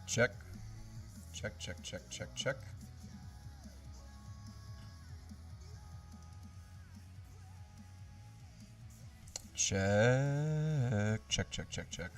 Check. Check, check, check, check, check. Check, check, check, check, check.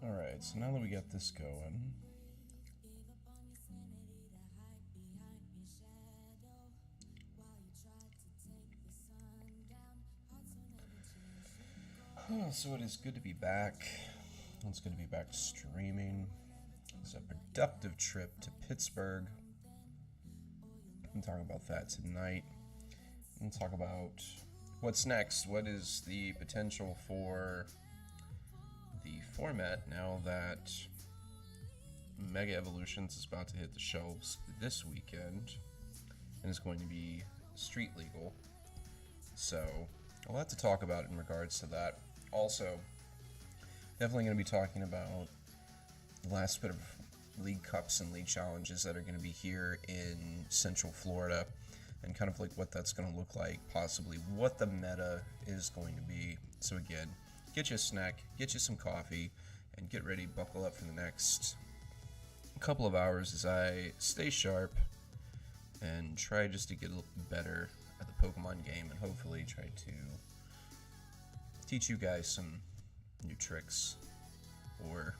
Alright, so now that we got this going, so it is good to be back. It's good to be back streaming. It's a productive trip to Pittsburgh. I'm talking about that tonight. I'm talk about what's next. What is the potential for the format now that Mega Evolutions is about to hit the shelves this weekend and is going to be street legal. So, a lot to talk about in regards to that. Also, definitely going to be talking about the last bit of League Cups and League Challenges that are going to be here in Central Florida and kind of like what that's going to look like, possibly what the meta is going to be. So again, get you a snack, get you some coffee, and get ready, buckle up for the next couple of hours as I stay sharp and try just to get a little better at the Pokemon game and hopefully try to teach you guys some new tricks or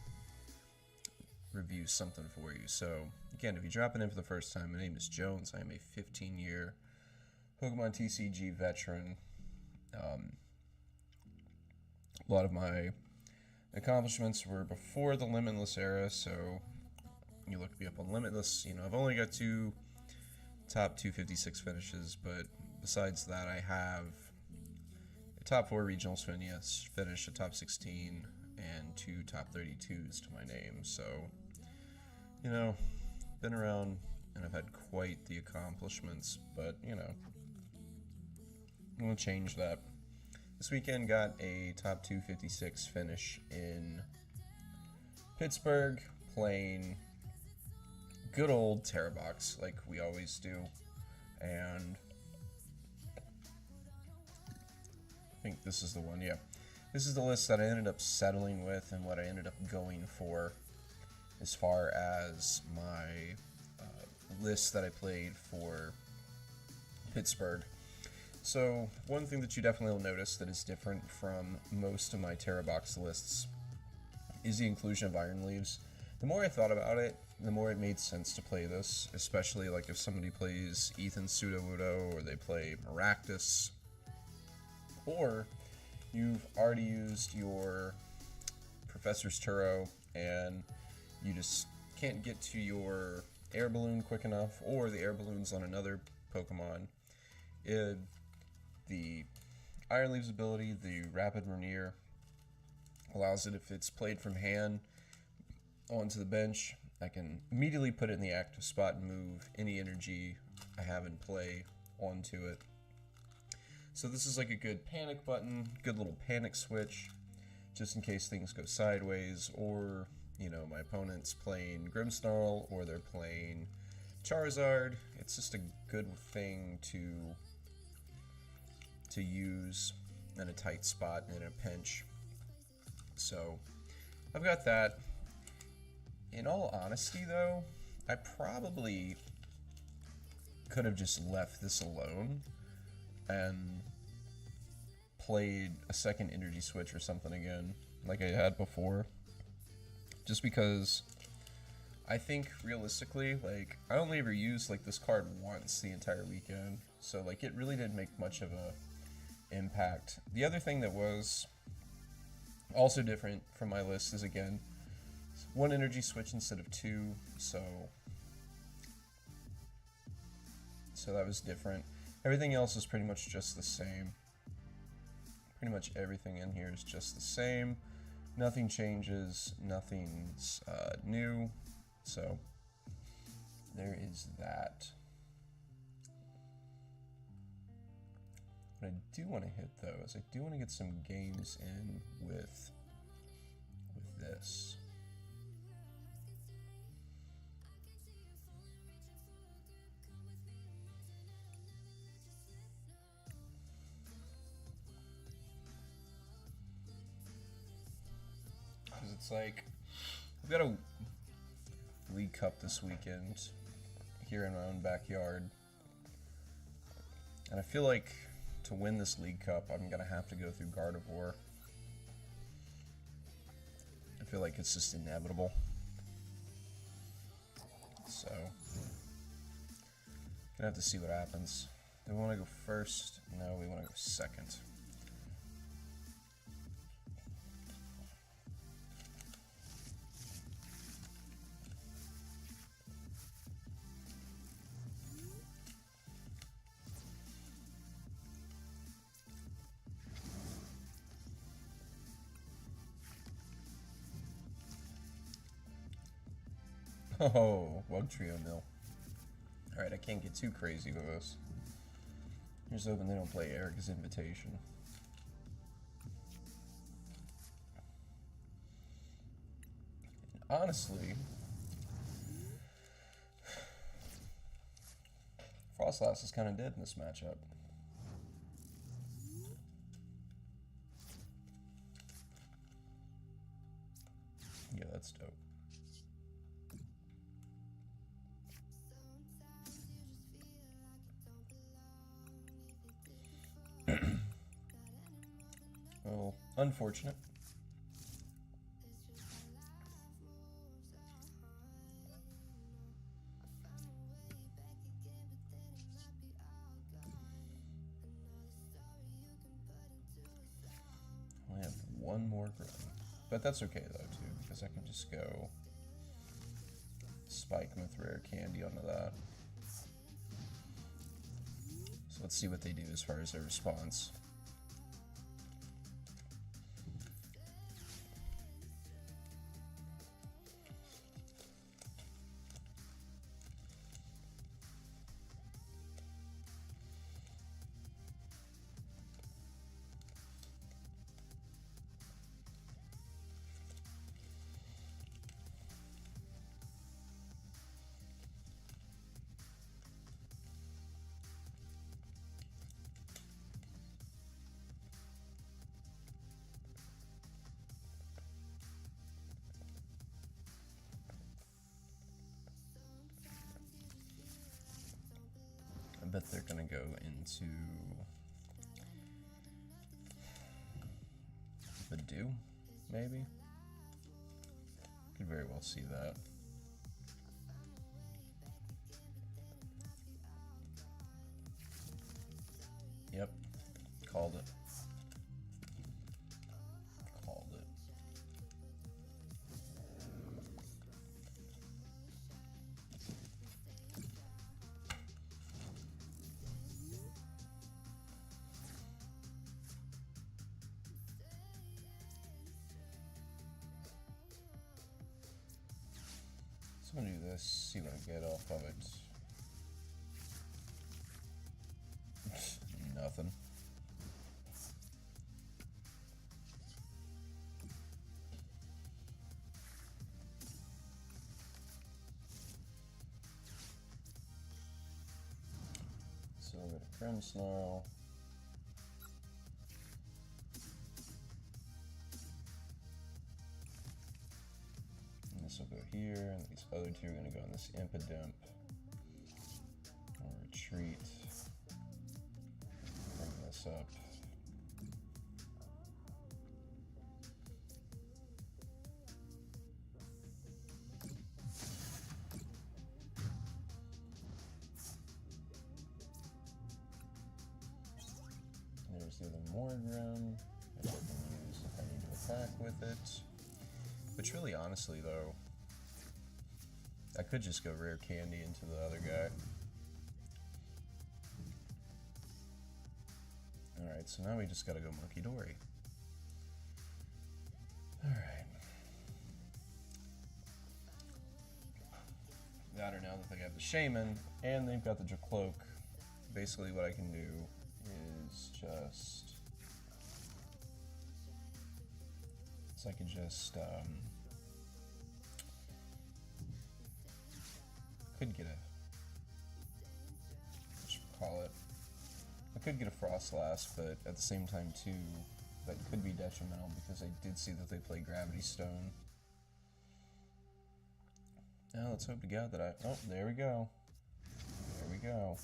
review something for you. So again, if you're dropping in for the first time, my name is Jones. I am a 15-year Pokemon TCG veteran. A lot of my accomplishments were before the Limitless era, so you look me up on Limitless. You know, I've only got two top 256 finishes, but besides that, I have a top 4 regionals finish, a top 16, and 2 top 32s to my name. So, you know, been around and I've had quite the accomplishments, but, you know, I'm going to change that. This weekend got a top 256 finish in Pittsburgh, playing good old Terra Box like we always do, and think this is the one, yeah. This is the list that I ended up settling with and what I ended up going for as far as my list that I played for Pittsburgh. So one thing that you definitely will notice that is different from most of my Terra Box lists is the inclusion of Iron Leaves. The more I thought about it, the more it made sense to play this, especially like if somebody plays Ethan Sudowoodo or they play Maractus, or you've already used your Professor's Turo and you just can't get to your air balloon quick enough, or the air balloon's on another Pokemon. The Iron Leaves ability, the Rapid Vernier, allows it, if it's played from hand onto the bench, I can immediately put it in the active spot and move any energy I have in play onto it. So this is like a good panic button, good little panic switch, just in case things go sideways, or, you know, my opponent's playing Grimmsnarl or they're playing Charizard. It's just a good thing to use in a tight spot and in a pinch. So I've got that. In all honesty though, I probably could have just left this alone and played a second energy switch or something again like I had before, just because I think realistically, like, I only ever used like this card once the entire weekend, so like it really didn't make much of a impact. The other thing that was also different from my list is, again, one energy switch instead of two, so that was different. Everything else is pretty much just the same. Pretty much everything in here is just the same. Nothing changes, nothing's new, so there is that. What I do want to hit though is I do want to get some games in with this. Because it's like, I've got a League Cup this weekend here in my own backyard, and I feel like to win this League Cup, I'm going to have to go through Gardevoir. I feel like it's just inevitable. So, gonna have to see what happens. Do we want to go first? No, we want to go second. Oh, Wug Trio nil. Alright, I can't get too crazy with this. Just hoping they don't play Eric's Invitation. And honestly, Frostlass is kind of dead in this matchup. Yeah, that's dope. Well, unfortunate. I have one more Grunt, but that's okay though too, because I can just go Spike with Rare Candy onto that. So let's see what they do as far as their response. bet they're gonna go into Badu, maybe? Could very well see that. Yep, called it. Called it. So I'm gonna do this, see what I get off of it. Nothing. So we'll go to Grim Snarl. And this will go here, and these other two are going to go on this Impidimp. I'll retreat. Bring this up. There's the other Morgrim, which I can use if I need to attack with it. Which really, honestly, though, I could just go Rare Candy into the other guy. Alright, so now we just gotta go Monkey Dory. Alright. Got her now that they have the Shaman, and they've got the Jacloak. Basically what I can do is just... So I could just, could get a, what should we call it? I could get a Frostlass, but at the same time too, that could be detrimental because I did see that they play Gravity Stone. Now let's hope to God that I, oh, there we go. There we go.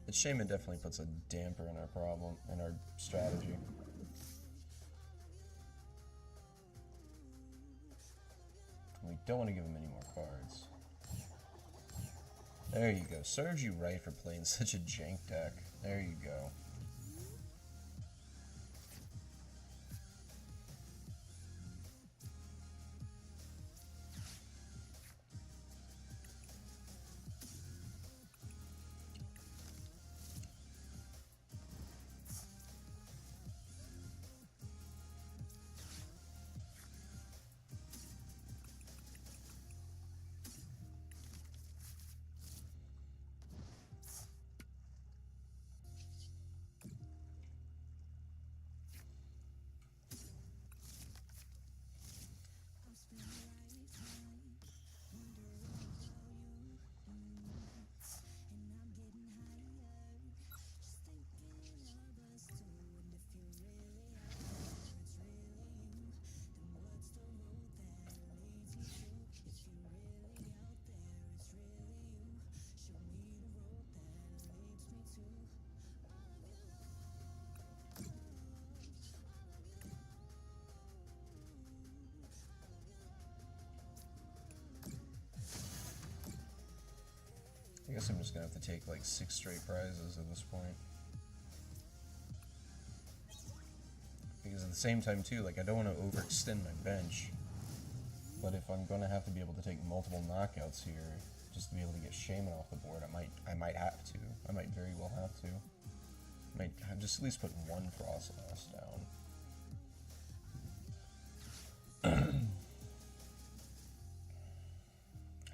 The Shaman definitely puts a damper in our problem, in our strategy. We don't want to give him any more cards. There you go. Serves you right for playing such a jank deck. There you go. I guess I'm just gonna have to take like 6 straight prizes at this point. Because at the same time too, like I don't want to overextend my bench. But if I'm gonna have to be able to take multiple knockouts here, just to be able to get Shaman off the board, I might have to. I might very well have to. I might have just at least put one Frostlass down.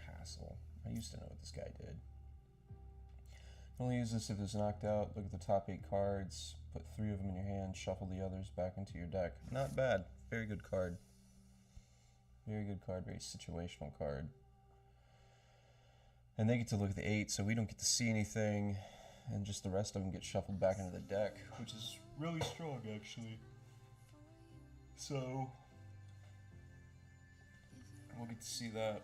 Hassle. I used to know what this guy did. Only use this if it's knocked out. Look at the top 8 cards. Put 3 of them in your hand. Shuffle the others back into your deck. Not bad. Very good card. Very good card, very situational card. And they get to look at the 8, so we don't get to see anything. And just the rest of them get shuffled back into the deck, which is really strong, actually. So, we'll get to see that.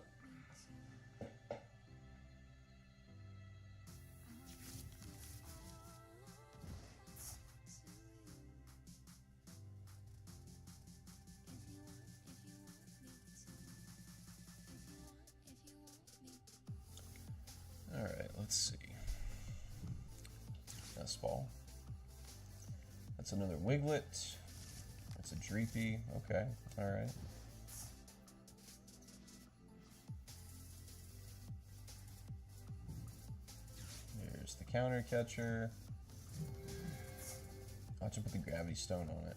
Alright, let's see. Best ball. That's another Wiglet. That's a Dreepy. Okay, alright. There's the counter catcher. I'll just put the Gravity Stone on it.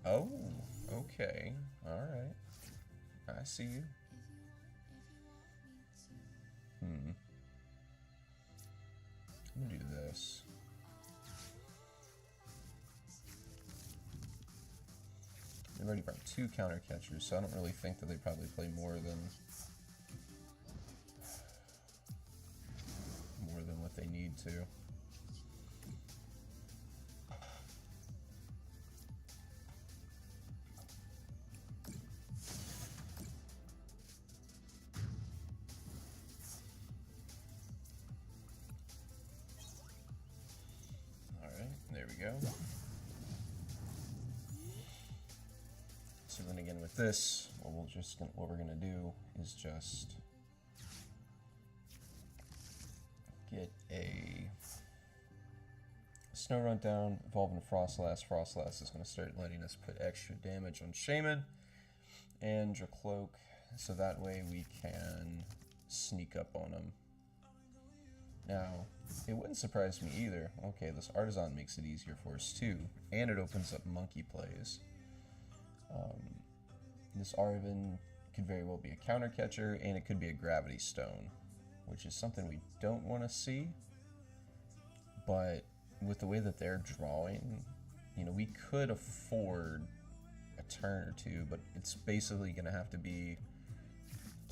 Oh, okay. Alright. I see you. I'm gonna do this. They've already brought 2 counter catchers, so I don't really think that they probably play more than what they need to. There we go. So then again with this, what we're gonna do is just get a Snow Run down, evolve into Frostlass. Frostlass is gonna start letting us put extra damage on Shaman and Dracloak, so that way we can sneak up on him. Now, it wouldn't surprise me either. Okay, this Artisan makes it easier for us too, and it opens up monkey plays. This Arven could very well be a counter catcher, and it could be a Gravity Stone, which is something we don't want to see. But with the way that they're drawing, you know, we could afford a turn or two, but it's basically going to have to be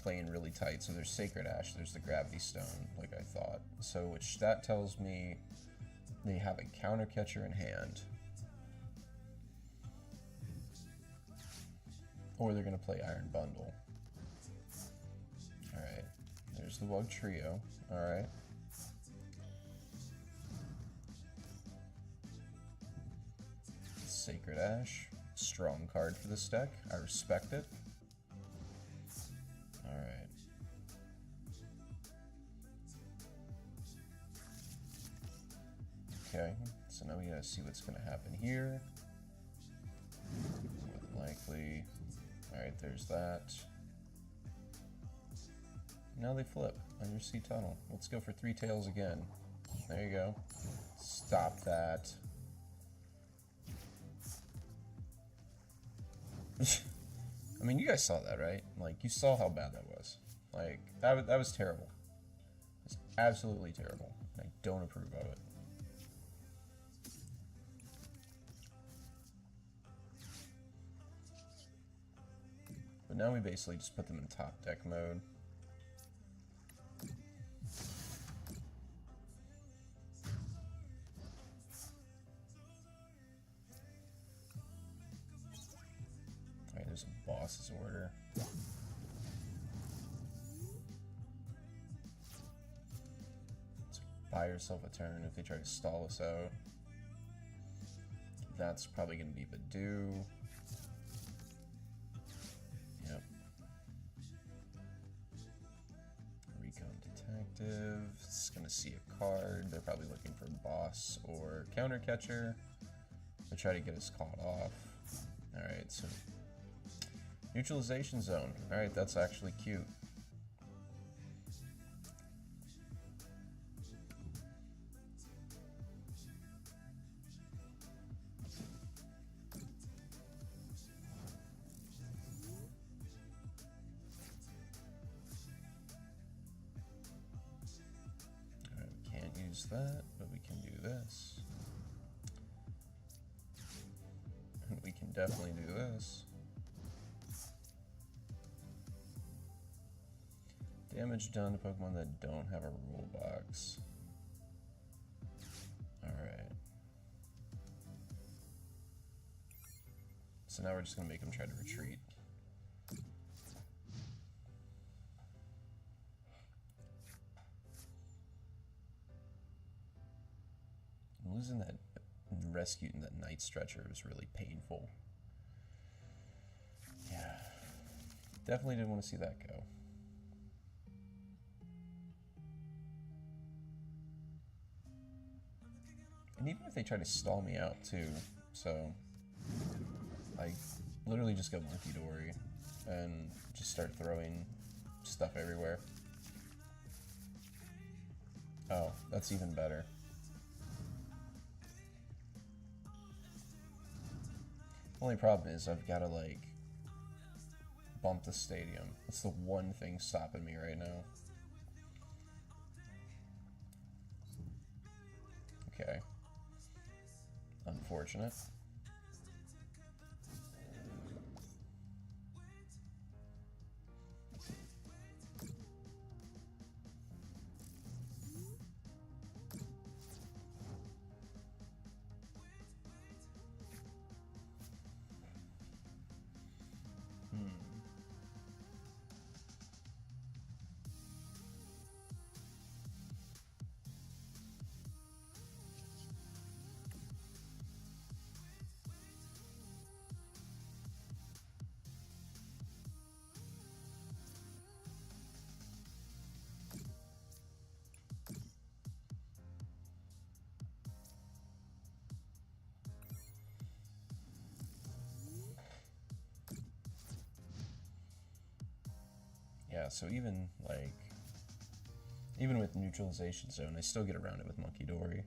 playing really tight. So there's Sacred Ash, there's the Gravity Stone, like I thought. So which that tells me they have a counter catcher in hand. Or they're going to play Iron Bundle. Alright, there's the Wug Trio. Alright. Sacred Ash, strong card for this deck. I respect it. Alright. Okay, so now we gotta see what's gonna happen here. More than likely. Alright, there's that. Now they flip. Undersea Tunnel. Let's go for 3 tails again. There you go. Stop that. I mean, you guys saw that, right? Like, you saw how bad that was. Like, that was terrible. It was absolutely terrible. I don't approve of it. But now we basically just put them in top deck mode. Alright, there's a boss's order. So buy yourself a turn if they try to stall us out. That's probably going to be Badoo. Yep. Recon Detective. It's going to see a card. They're probably looking for boss or counter catcher. They try to get us caught off. Alright, so Neutralization Zone. Alright, that's actually cute. Alright, we can't use that, but we can do this. we can definitely do this. Damage done to Pokemon that don't have a rule box. Alright. So now we're just going to make him try to retreat. Losing that rescue in that Night Stretcher was really painful. Yeah. Definitely didn't want to see that go. And even if they try to stall me out too, so I literally just go Monkey Dory and just start throwing stuff everywhere. Oh, that's even better. Only problem is I've got to like bump the stadium. That's the one thing stopping me right now. Okay. Unfortunate. Yeah, so even with neutralization zone, I still get around it with Monkey Dory.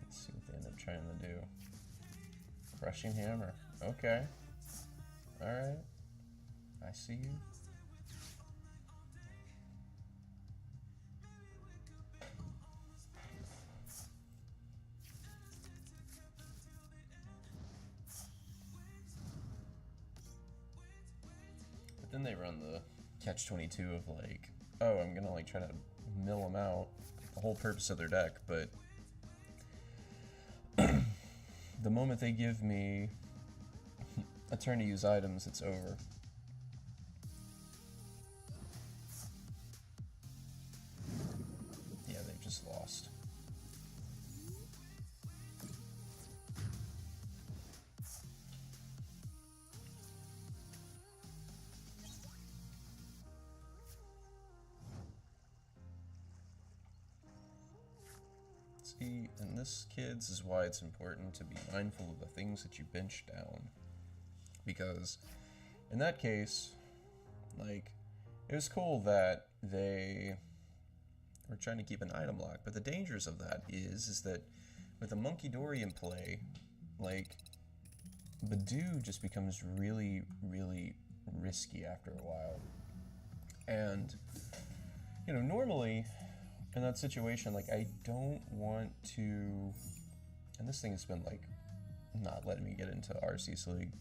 See what they end up trying to do. Crushing Hammer. Okay. Alright. I see you. But then they run the catch-22 of like, oh, I'm gonna like try to mill them out. The whole purpose of their deck, but the moment they give me a turn to use items, it's over. Yeah, they've just lost. See, and this, kids, is why it's important to be mindful of the things that you bench down. Because in that case, like, it was cool that they were trying to keep an item lock, but the dangers of that is that with a Monkey Dory in play, like, Badoo just becomes really, really risky after a while. And, you know, normally in that situation, like, I don't want to, and this thing has been, like, not letting me get into Arceus League,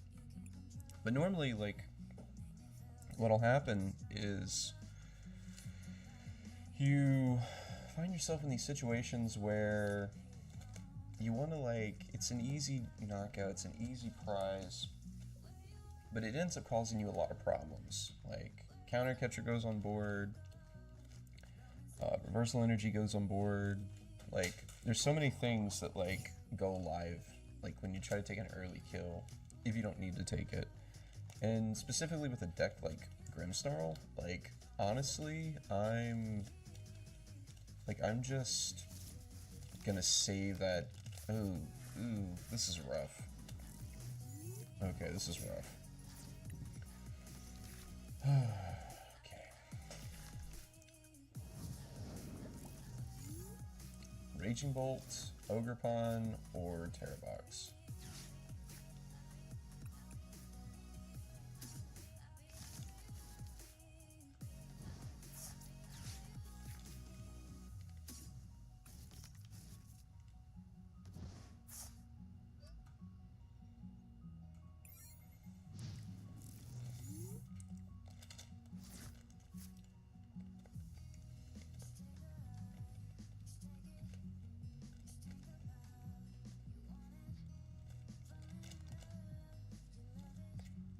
but normally, like, what'll happen is you find yourself in these situations where you want to, like, it's an easy knockout, it's an easy prize, but it ends up causing you a lot of problems. Like, Counter Catcher goes on board, Reversal Energy goes on board. Like, there's so many things that, like, go live, like, when you try to take an early kill, if you don't need to take it. And specifically with a deck like Grimmsnarl, like, honestly, I'm just gonna save that. Ooh, this is rough. Okay, this is rough. Okay. Raging Bolt, Ogre Pawn, or Terra Box.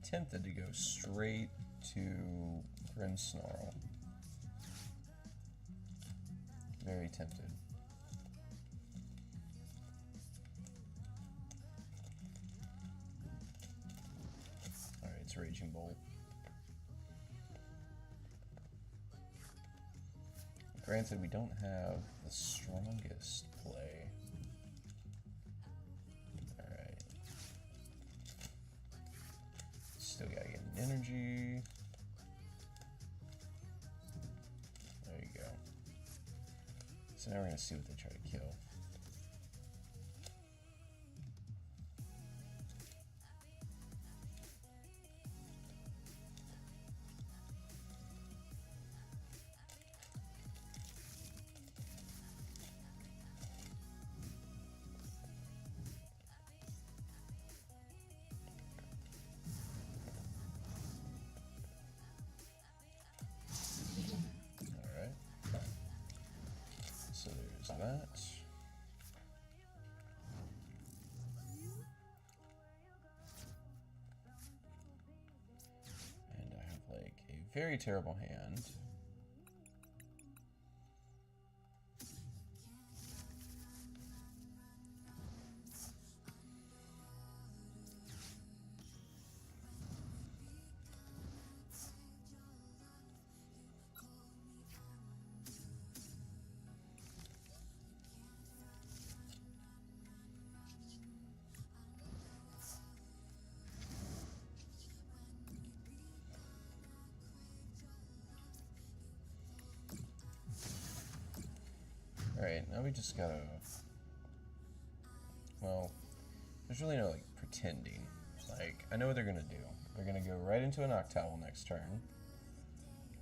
Tempted to go straight to Grimmsnarl. Very tempted. Alright, it's Raging Bolt. Granted, we don't have the strongest play. Alright. Still gotta get an energy. There you go. So now we're gonna see what they try to kill. So there's that. And I have like a very terrible hand. Alright, now we just gotta... Well, there's really no, like, pretending. Like, I know what they're gonna do. They're gonna go right into an Octowl next turn.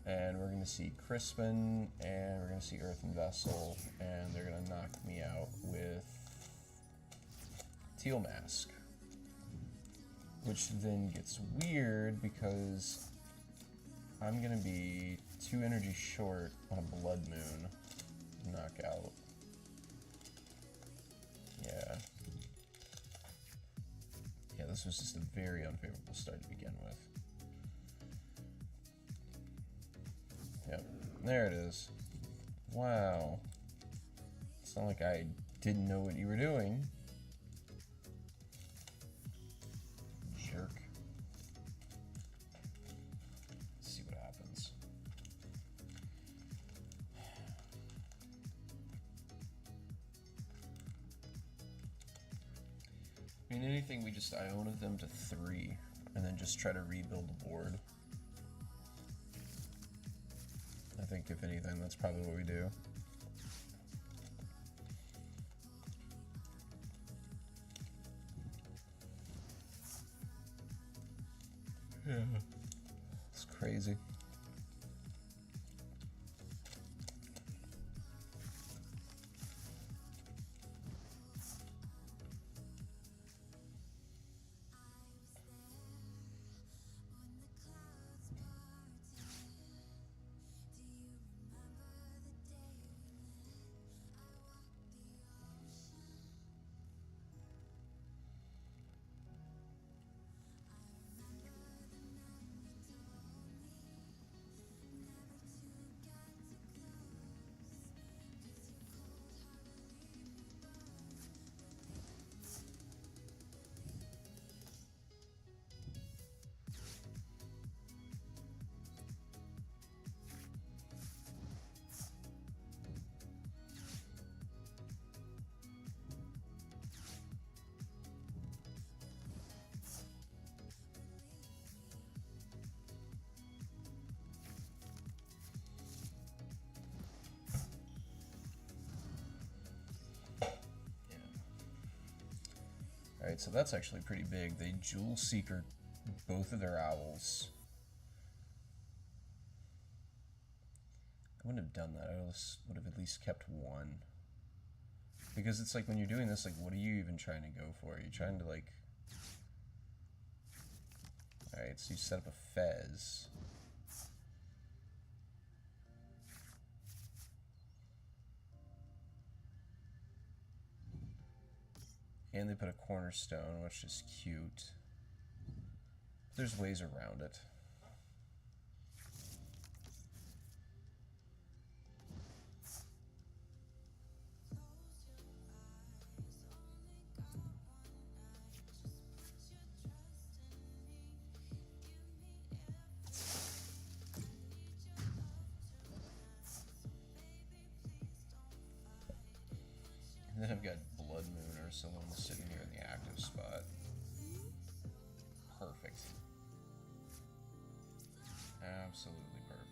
And we're gonna see Crispin, and we're gonna see Earthen Vessel, and they're gonna knock me out with Teal Mask. Which then gets weird because I'm gonna be 2 energy short on a Blood Moon knockout. Yeah. Yeah, this was just a very unfavorable start to begin with. Yep, there it is. Wow. It's not like I didn't know what you were doing. Jerk. Let's see what happens. I mean, anything, we just Iona them to 3, and then just try to rebuild the board. I think, if anything, that's probably what we do. Yeah. It's crazy. Alright, so that's actually pretty big. They Jewel Seeker both of their owls. I wouldn't have done that. I would have at least kept one. Because it's like when you're doing this, like, what are you even trying to go for? Are you trying to, like... Alright, so you set up a Fez. And they put a cornerstone, which is cute. There's ways around it. And then I've got Blood Moon or someone sitting here in the active spot. Perfect. Absolutely perfect.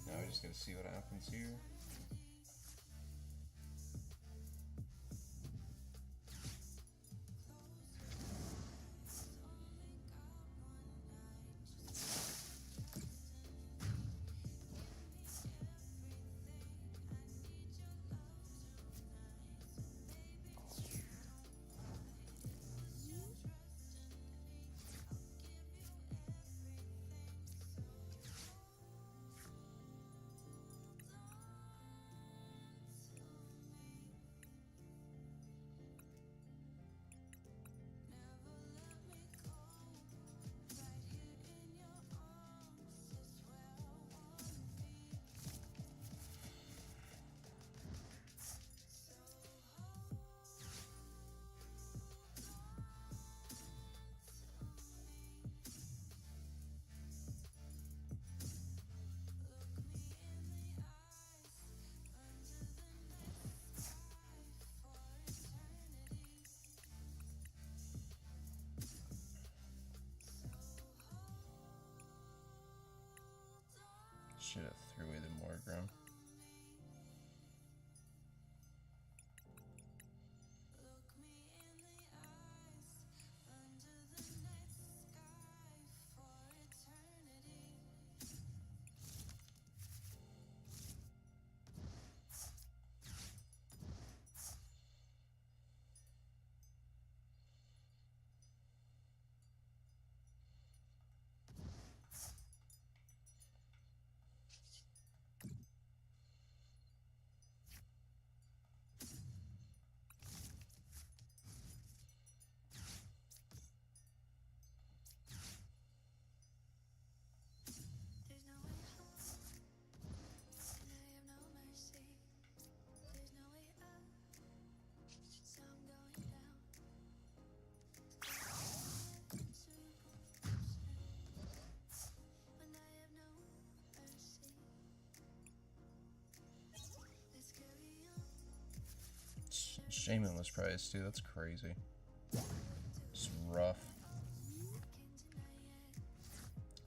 Now I just gotta see what happens here. Should have threw away the Morgram. Shameless price too, that's crazy. It's rough.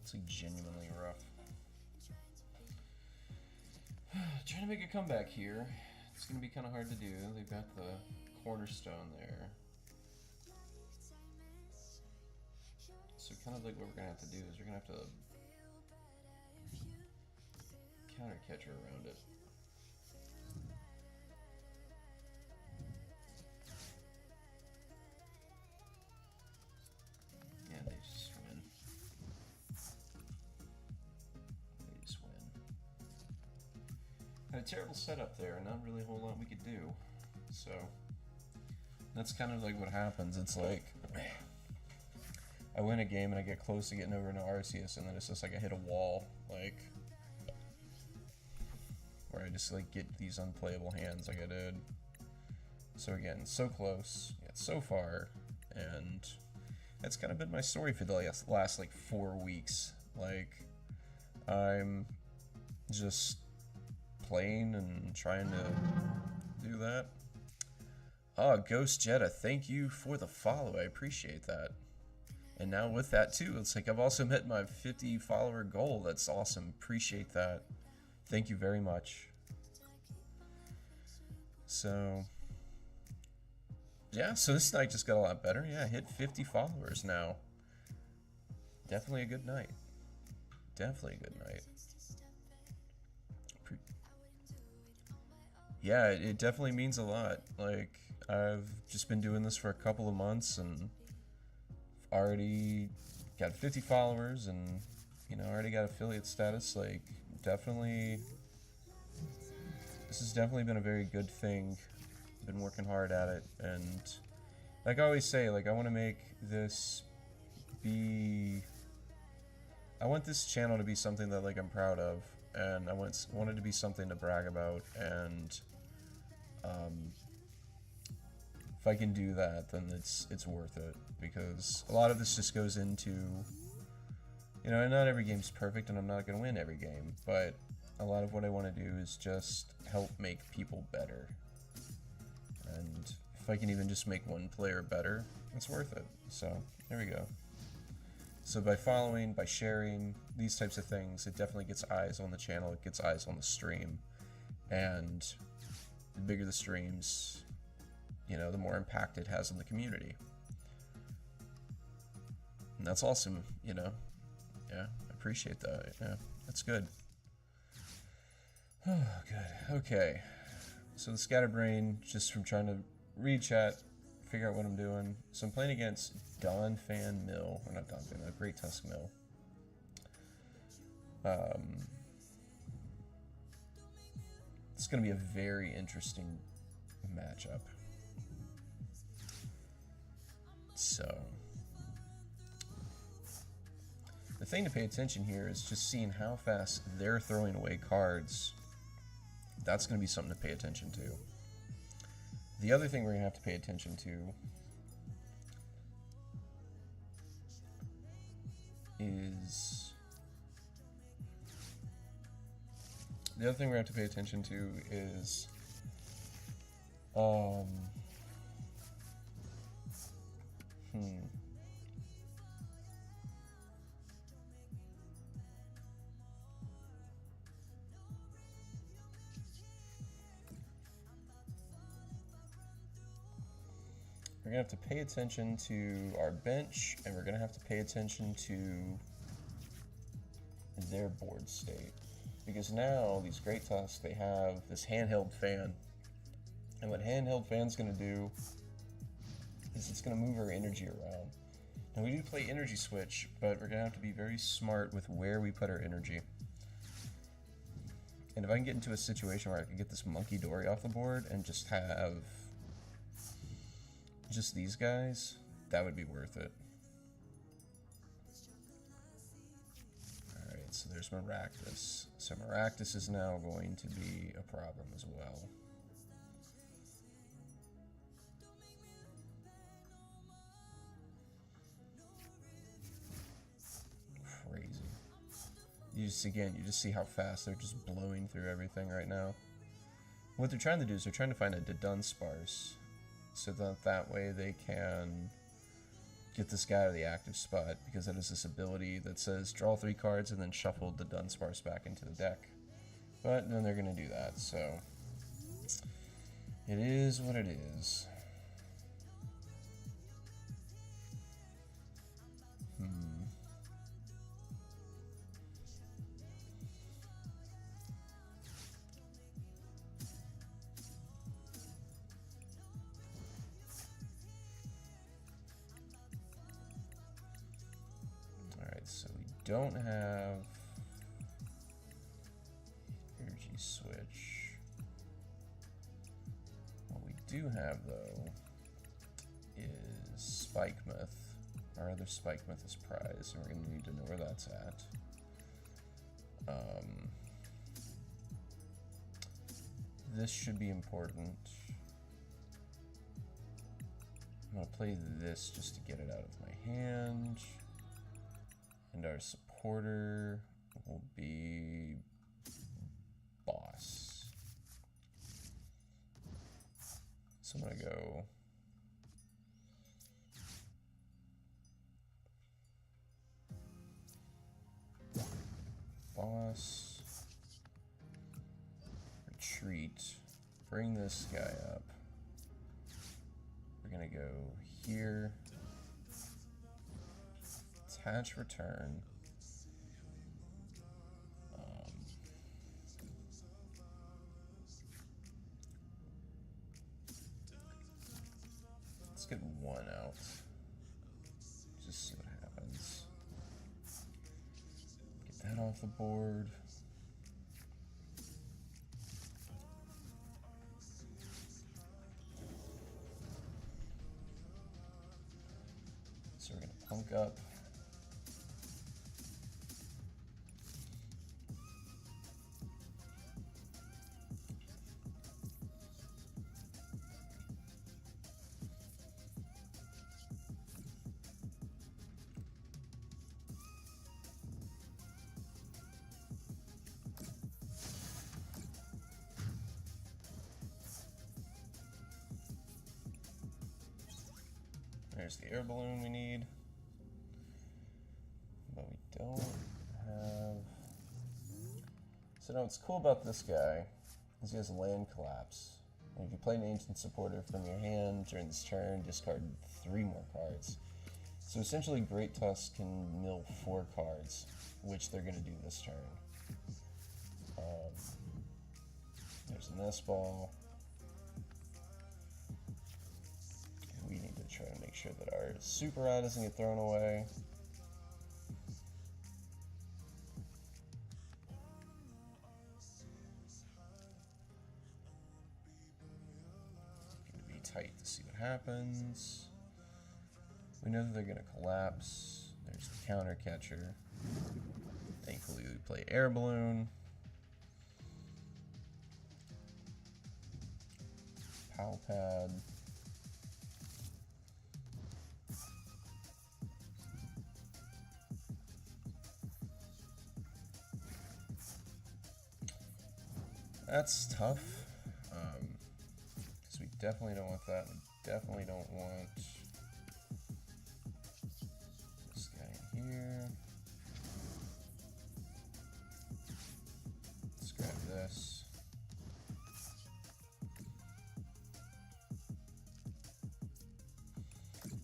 It's like genuinely rough. Trying to make a comeback here. It's gonna be kind of hard to do. They've got the cornerstone there. So kind of like what we're gonna have to do is we're gonna have to counter catcher around it. Had a terrible setup there, not really a whole lot we could do. So that's kind of like what happens. It's like I win a game and I get close to getting over into Arceus, and then it's just like I hit a wall, like where I just like get these unplayable hands like I did. So again, so close, yet so far, and that's kind of been my story for the last like 4 weeks. Like, I'm just playing and trying to do that. Ghost Jetta, thank you for the follow. I appreciate that. And now with that too, it's like I've also met my 50 follower goal. That's awesome. Appreciate that. Thank you very much. So yeah, so this night just got a lot better. Yeah, hit 50 followers now. Definitely a good night. Definitely a good night. Yeah, it definitely means a lot. Like, I've just been doing this for a couple of months and already got 50 followers and, you know, already got affiliate status. Like, definitely, this has definitely been a very good thing. Been working hard at it, and like I always say, like, I want to make this I want this channel to be something that, like, I'm proud of, and I want it to be something to brag about, and if I can do that, then it's worth it, because a lot of this just goes into, you know, not every game's perfect, and I'm not going to win every game, but a lot of what I want to do is just help make people better. And if I can even just make one player better, it's worth it. So, there we go. So by following, by sharing, these types of things, it definitely gets eyes on the channel, it gets eyes on the stream. And the bigger the streams, you know, the more impact it has on the community. And that's awesome, you know. Yeah, I appreciate that. Yeah, that's good. Oh, good. Okay. So the Scatterbrain, just from trying to read chat, figure out what I'm doing. So I'm playing against Don Fan Mill, or not Don Fan Mill, Great Tusk Mill. It's going to be a very interesting matchup. So the thing to pay attention here is just seeing how fast they're throwing away cards. That's going to be something to pay attention to. The other thing we're going to have to pay attention to is... The other thing we have to pay attention to is... We're going to have to pay attention to our bench, and we're going to have to pay attention to their board state. Because now, these Great Tusks, they have this handheld fan. And what handheld fan's going to do is it's going to move our energy around. Now, we do play energy switch, but we're going to have to be very smart with where we put our energy. And if I can get into a situation where I can get this Monkey Dory off the board and just have just these guys, that would be worth it. Alright, so there's Maractus. So Maractus is now going to be a problem as well. Crazy. You just see how fast they're just blowing through everything right now. What they're trying to do is they're trying to find a Dunsparce, so that way they can get this guy out of the active spot, because that is this ability that says draw 3 cards and then shuffle the Dunsparce back into the deck. But then they're going to do that, so it is what it is. So we don't have energy switch. What we do have, though, is Spikemouth. Our other Spikemouth is prize, and we're going to need to know where that's at. This should be important. I'm going to play this just to get it out of my hand. And our supporter will be boss. So I'm going to go boss, retreat, bring this guy up. We're going to go here, attach return. Let's get one out. Just see what happens. Get that off the board. So we're going to punk up. There's the air balloon we need, but we don't have. So now what's cool about this guy is he has land collapse. And if you play an ancient supporter from your hand during this turn, discard 3 more cards. So essentially Great Tusk can mill 4 cards, which they're going to do this turn. There's a nest ball. We need to try to make sure that our super rod doesn't get thrown away. Going to be tight to see what happens. We know that they're going to collapse. There's the counter catcher. Thankfully, we play air balloon. Pal pad. That's tough, because we definitely don't want that. We definitely don't want this guy in here. Let's grab this.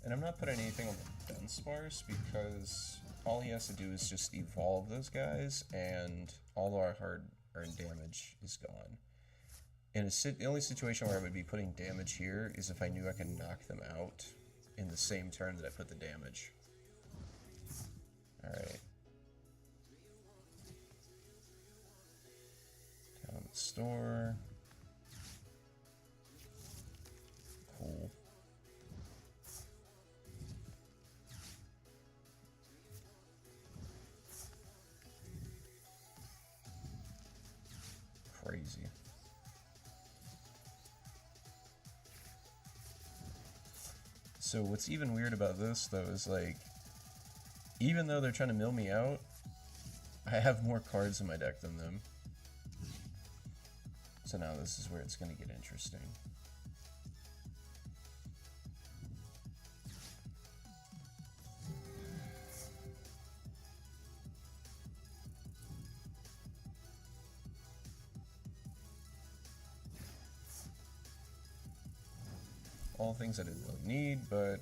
And I'm not putting anything on the Dunsparce because all he has to do is just evolve those guys, and all our hard-earned damage is gone. And the only situation where I would be putting damage here is if I knew I could knock them out in the same turn that I put the damage. Alright. Down in the store. Cool. Crazy. So what's even weird about this though is like, even though they're trying to mill me out, I have more cards in my deck than them. So now this is where it's going to get interesting. All things I didn't really need, but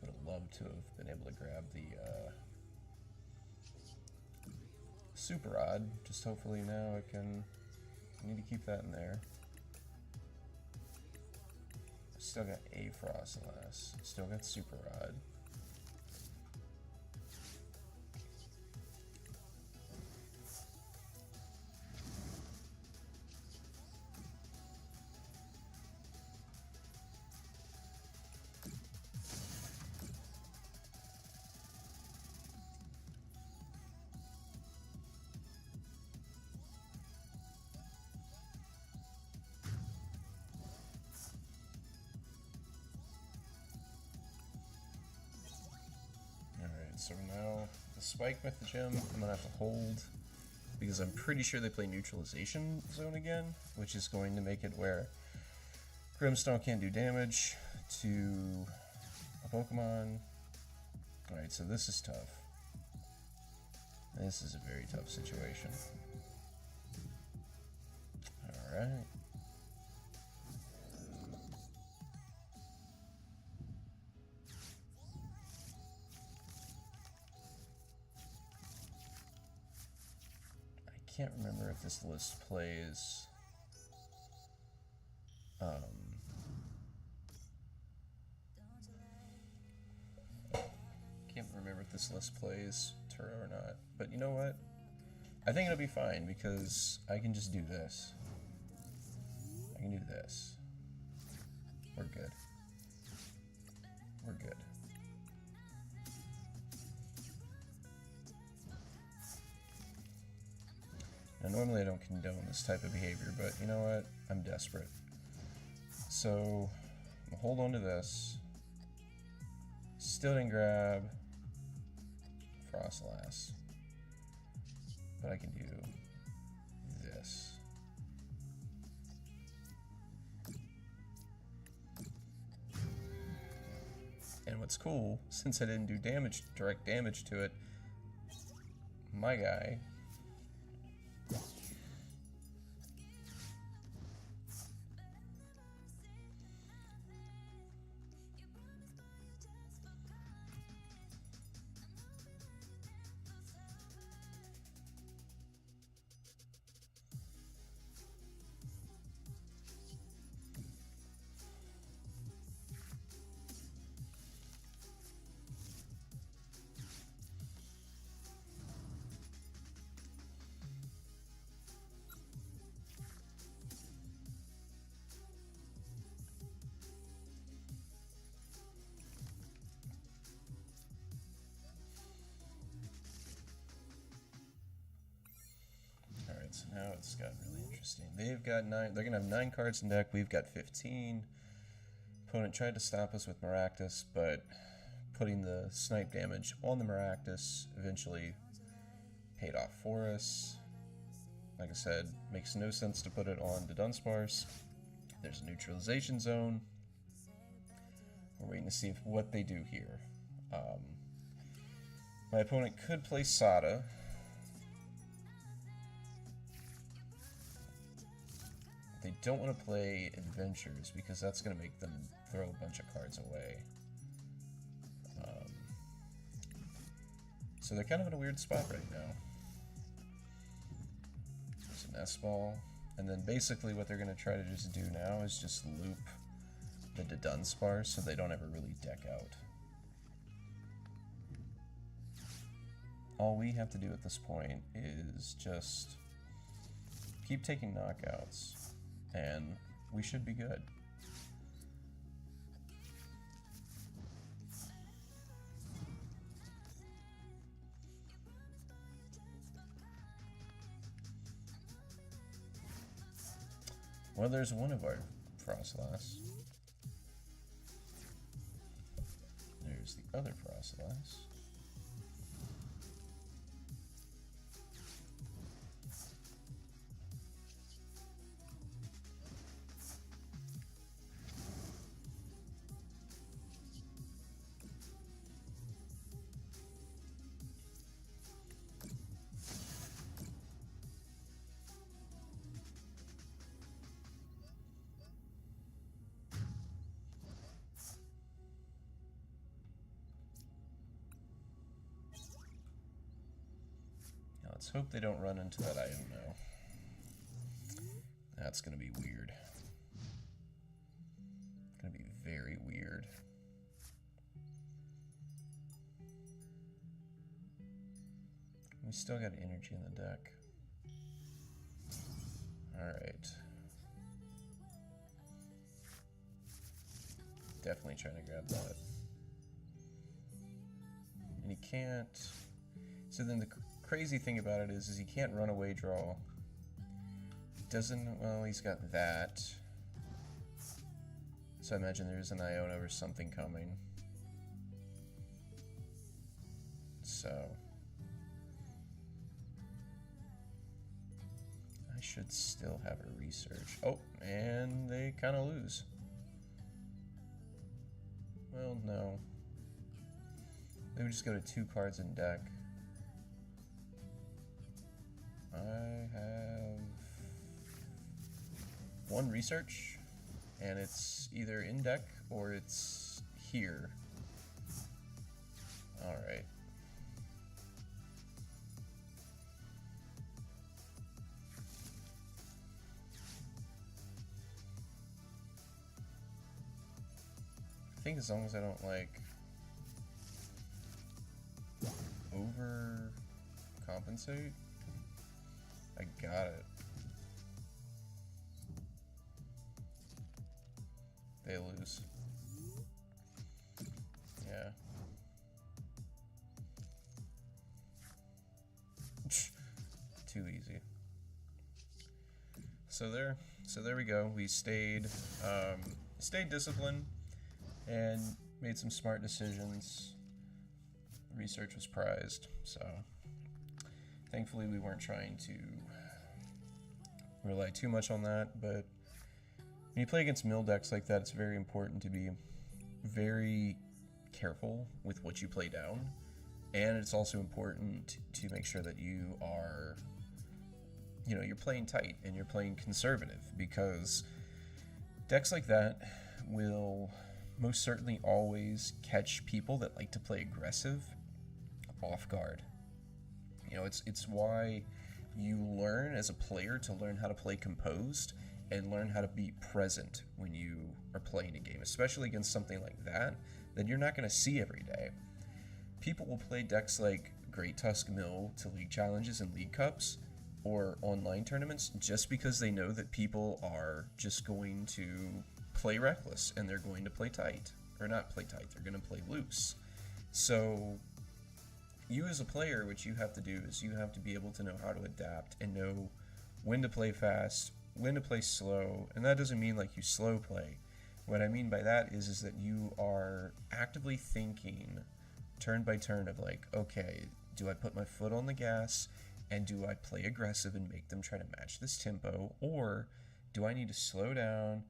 would have loved to have been able to grab the super rod. Just hopefully now I need to keep that in there. Still got a Frostlass. Still got super rod. So now the Spike Mythogem I'm gonna have to hold because I'm pretty sure they play Neutralization Zone again, which is going to make it where Grimmstomp can't do damage to a Pokemon. Alright, so this is tough. This is a very tough situation. Alright. I can't remember if this list plays can't remember if this list plays Turo or not, but you know what? I think it'll be fine because I can just do this. I can do this. We're good. We're good. Now normally I don't condone this type of behavior, but you know what? I'm desperate. So I'm gonna hold on to this. Still didn't grab Frostlass, but I can do this. And what's cool, since I didn't do damage, direct damage to it, my guy so now it's gotten really interesting. They've got 9, they're gonna have 9 cards in deck, we've got 15. Opponent tried to stop us with Maractus, but putting the snipe damage on the Maractus eventually paid off for us. Like I said, makes no sense to put it on the Dunsparce. There's a neutralization zone. We're waiting to see what they do here. My opponent could play Sada. They don't want to play Adventures because that's going to make them throw a bunch of cards away. So they're kind of in a weird spot right now. There's an S-Ball. And then basically what they're going to try to just do now is just loop the Dunsparce so they don't ever really deck out. All we have to do at this point is just keep taking knockouts, and we should be good. Well, there's one of our Frostlass. There's the other Frostlass. Let's hope they don't run into that item now. That's going to be weird. Going to be very weird. We still got energy in the deck. Alright. Definitely trying to grab that. And he can't. So then the crazy thing about it is he can't run away draw. Doesn't, well, he's got that. So I imagine there's an Iona or something coming. So I should still have a research. Oh, and they kind of lose. Well, no. They would just go to 2 cards in deck. I have 1 research, and it's either in deck or it's here. Alright. I think as long as I don't, like, overcompensate, I got it. They lose. Yeah. Too easy. So there we go. We stayed disciplined and made some smart decisions. Research was prized, so thankfully we weren't trying to rely too much on that. But when you play against mill decks like that, it's very important to be very careful with what you play down, and it's also important to make sure that you are, you're playing tight and you're playing conservative, because decks like that will most certainly always catch people that like to play aggressive off guard. It's why you learn as a player to learn how to play composed and learn how to be present when you are playing a game, especially against something like that you're not going to see every day. People will play decks like Great Tusk Mill to league challenges and league cups or online tournaments just because they know that people are just going to play reckless and they're going to play tight. Or not play tight, they're going to play loose. So you as a player, what you have to do is you have to be able to know how to adapt and know when to play fast, when to play slow. And that doesn't mean like you slow play. What I mean by that is that you are actively thinking turn by turn of like, okay, do I put my foot on the gas and do I play aggressive and make them try to match this tempo, or do I need to slow down,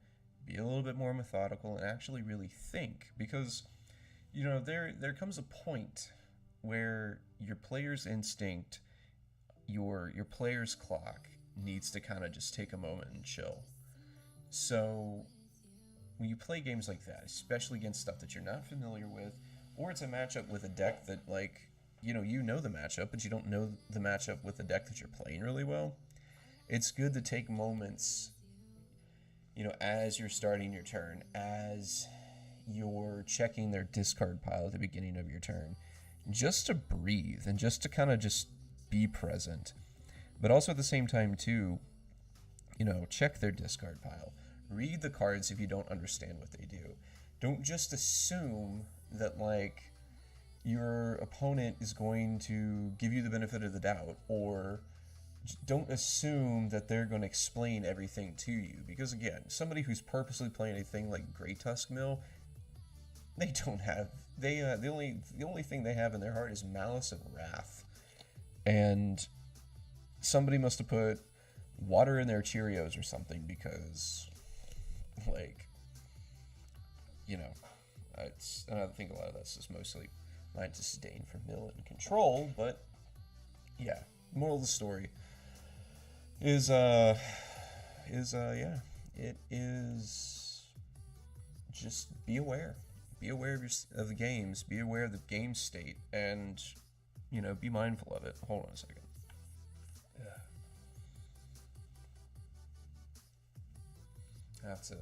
be a little bit more methodical, and actually really think? Because there comes a point where your player's instinct, your player's clock needs to kind of just take a moment and chill. So when you play games like that, especially against stuff that you're not familiar with, or it's a matchup with a deck that, like, you know the matchup, but you don't know the matchup with the deck that you're playing really well, it's good to take moments, as you're starting your turn, as you're checking their discard pile at the beginning of your turn, just to breathe and just to kind of just be present. But also at the same time, too, check their discard pile. Read the cards if you don't understand what they do. Don't just assume that, like, your opponent is going to give you the benefit of the doubt, or don't assume that they're going to explain everything to you. Because, again, somebody who's purposely playing a thing like Great Tusk Mill, they don't have... the only thing they have in their heart is malice and wrath. And somebody must have put water in their Cheerios or something, because, like, and I think a lot of that's just mostly my disdain for mill and control. But yeah, moral of the story is it is just be aware of the games, be aware of the game state, and be mindful of it. Hold on a second. I have to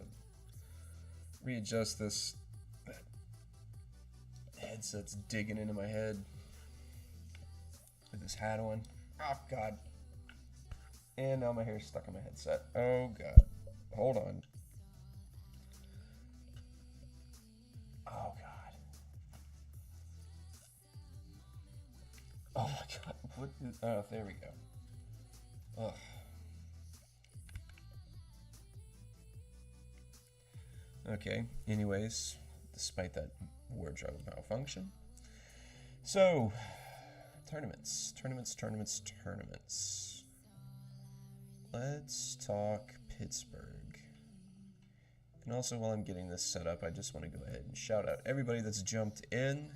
readjust this. Headset's digging into my head with this hat on. Oh, God. And now my hair's stuck in my headset. Oh, God. Hold on. Oh, God. Oh, my God. What is... Oh, there we go. Ugh. Okay, anyways, despite that wardrobe malfunction. So, Tournaments. Let's talk Pittsburgh. And also, while I'm getting this set up, I just want to go ahead and shout out everybody that's jumped in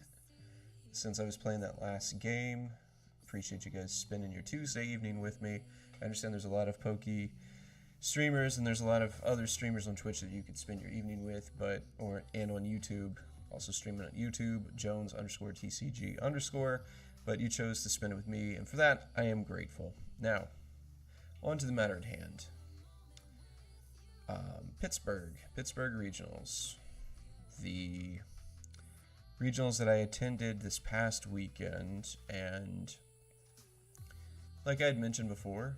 since I was playing that last game. Appreciate you guys spending your Tuesday evening with me. I understand there's a lot of pokey streamers, and there's a lot of other streamers on Twitch that you could spend your evening with, and on YouTube. Also streaming on YouTube, Jones_TCG_, but you chose to spend it with me, and for that, I am grateful. Now, on to the matter at hand. Pittsburgh Regionals. The regionals that I attended this past weekend, and like I had mentioned before,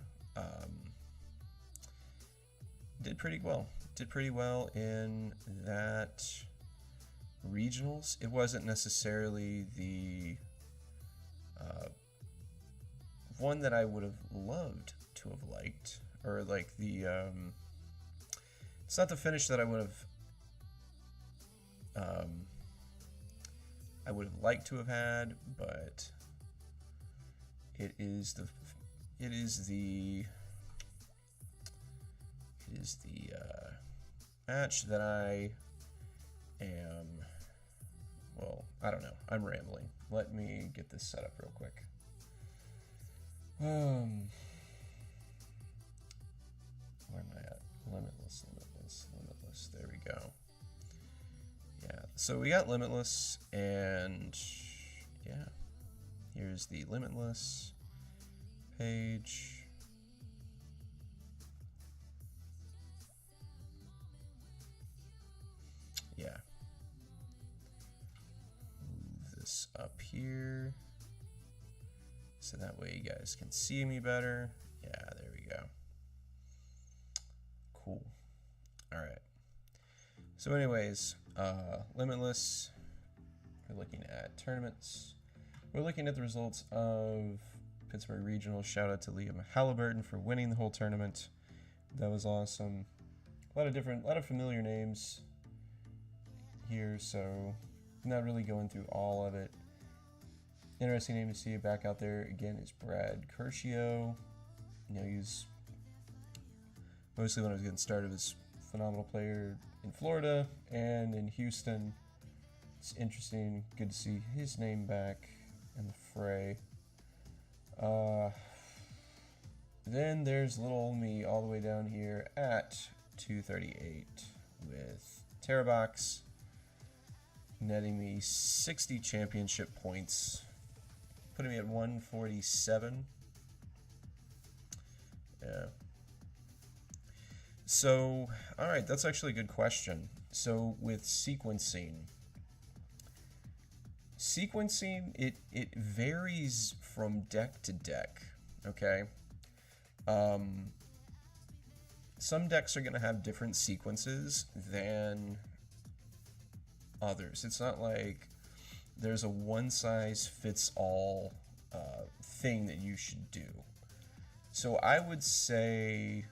did pretty well. Did pretty well in that regionals. It wasn't necessarily the one that I would have loved to have liked, or like the it's not the finish that I would have liked to have had, but it is the match that I am, well, I don't know, I'm rambling. Let me get this set up real quick. Where am I at? Limitless. There we go. Yeah, so we got Limitless, and yeah, here's the Limitless page. Yeah. Move this up here so that way you guys can see me better. Yeah, there we go. Cool. All right. So anyways, Limitless, we're looking at tournaments. We're looking at the results of Pittsburgh Regional. Shout out to Liam Halliburton for winning the whole tournament. That was awesome. A lot of familiar names here, so not really going through all of it. Interesting name to see back out there again is Brad Curcio. You know, he's mostly when I was getting started was a phenomenal player in Florida and in Houston. It's interesting, good to see his name back in the fray. Then there's little old me all the way down here at 238 with Terabox, netting me 60 championship points, putting me at 147. Yeah. So, all right, that's actually a good question. So with sequencing, it varies from deck to deck, okay? Some decks are going to have different sequences than others. It's not like there's a one-size-fits-all thing that you should do. So I'd say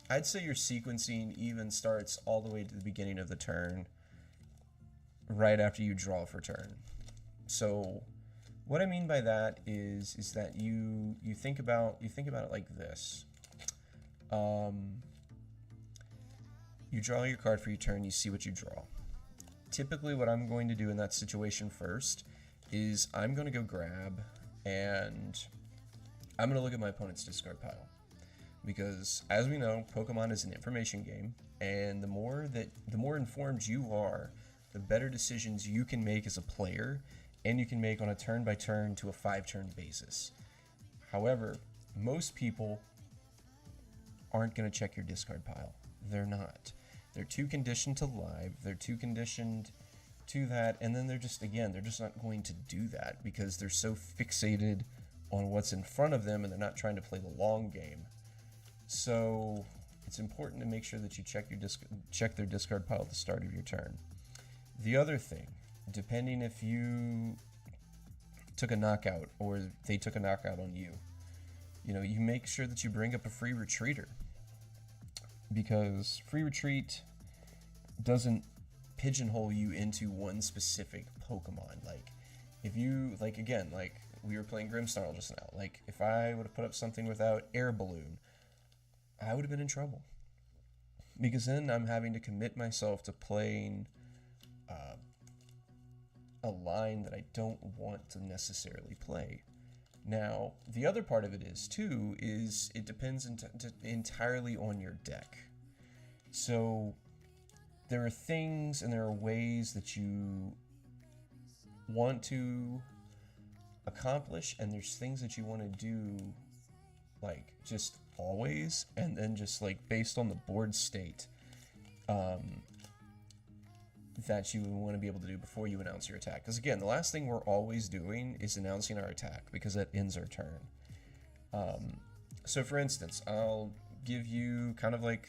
your sequencing even starts all the way to the beginning of the turn, right after you draw for turn. So what I mean by that is that you think about it like this. You draw your card for your turn, you see what you draw. Typically what I'm going to do in that situation first is I'm going to go grab and I'm going to look at my opponent's discard pile. Because as we know, Pokemon is an information game, and the more informed you are, the better decisions you can make as a player, and you can make on a turn-by-turn to a 5-turn basis. However, most people aren't going to check your discard pile. They're not. They're too conditioned to live, they're too conditioned to that, and then they're just not going to do that because they're so fixated on what's in front of them and they're not trying to play the long game. So it's important to make sure that you check their discard pile at the start of your turn. The other thing, depending if you took a knockout or they took a knockout on you, you make sure that you bring up a free retreater, because free retreat doesn't pigeonhole you into one specific Pokemon. Like if you we were playing Grimsnarl just now. Like, if I would have put up something without Air Balloon, I would have been in trouble. Because then I'm having to commit myself to playing a line that I don't want to necessarily play. Now, the other part of it is, too, is it depends entirely on your deck. So, there are things and there are ways that you want to accomplish, and there's things that you want to do, like, just always, and then just, like, based on the board state, that you want to be able to do before you announce your attack. Because again, the last thing we're always doing is announcing our attack, because that ends our turn. So for instance, I'll give you kind of like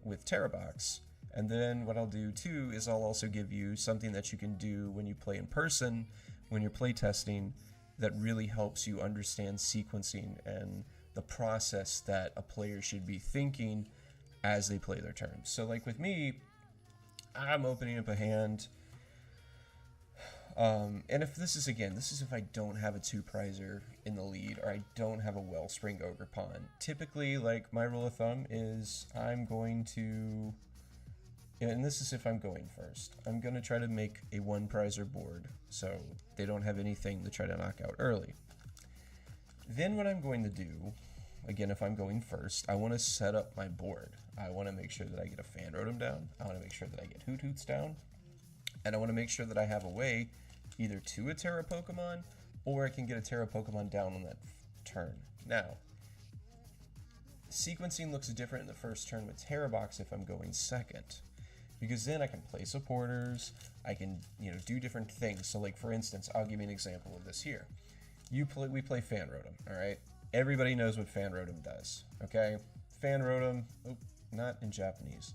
with Terrabox, and then what I'll do too is I'll also give you something that you can do when you play in person, when you're play testing, that really helps you understand sequencing and the process that a player should be thinking as they play their turn. So like with me, I'm opening up a hand, and if this is if I don't have a 2-prizer in the lead, or I don't have a Wellspring Ogre Pawn. Typically, like, my rule of thumb is I'm going to, and this is if I'm going first, I'm going to try to make a 1-prizer board, so they don't have anything to try to knock out early. Then what I'm going to do, again, if I'm going first, I want to set up my board. I want to make sure that I get a Fan Rotom down. I want to make sure that I get Hoot Hoots down. And I want to make sure that I have a way either to a Terra Pokemon, or I can get a Terra Pokemon down on that turn. Now, sequencing looks different in the first turn with Terra Box if I'm going second. Because then I can play supporters, I can, do different things. So like, for instance, I'll give you an example of this here. We play Fan Rotom, alright? Everybody knows what Fan Rotom does, okay? Fan Rotom, not in Japanese.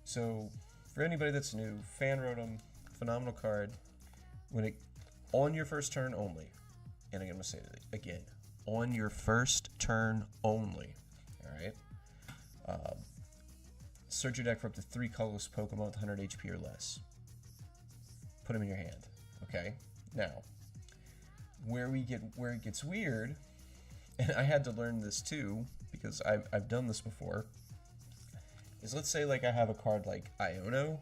So, for anybody that's new, Fan Rotom, phenomenal card. On your first turn only, and I'm going to say it again, on your first turn only, alright? Search your deck for up to 3 colorless Pokemon with 100 HP or less. Put them in your hand, okay? Now, where it gets weird, and I had to learn this too, because I've done this before, is let's say like I have a card like Iono,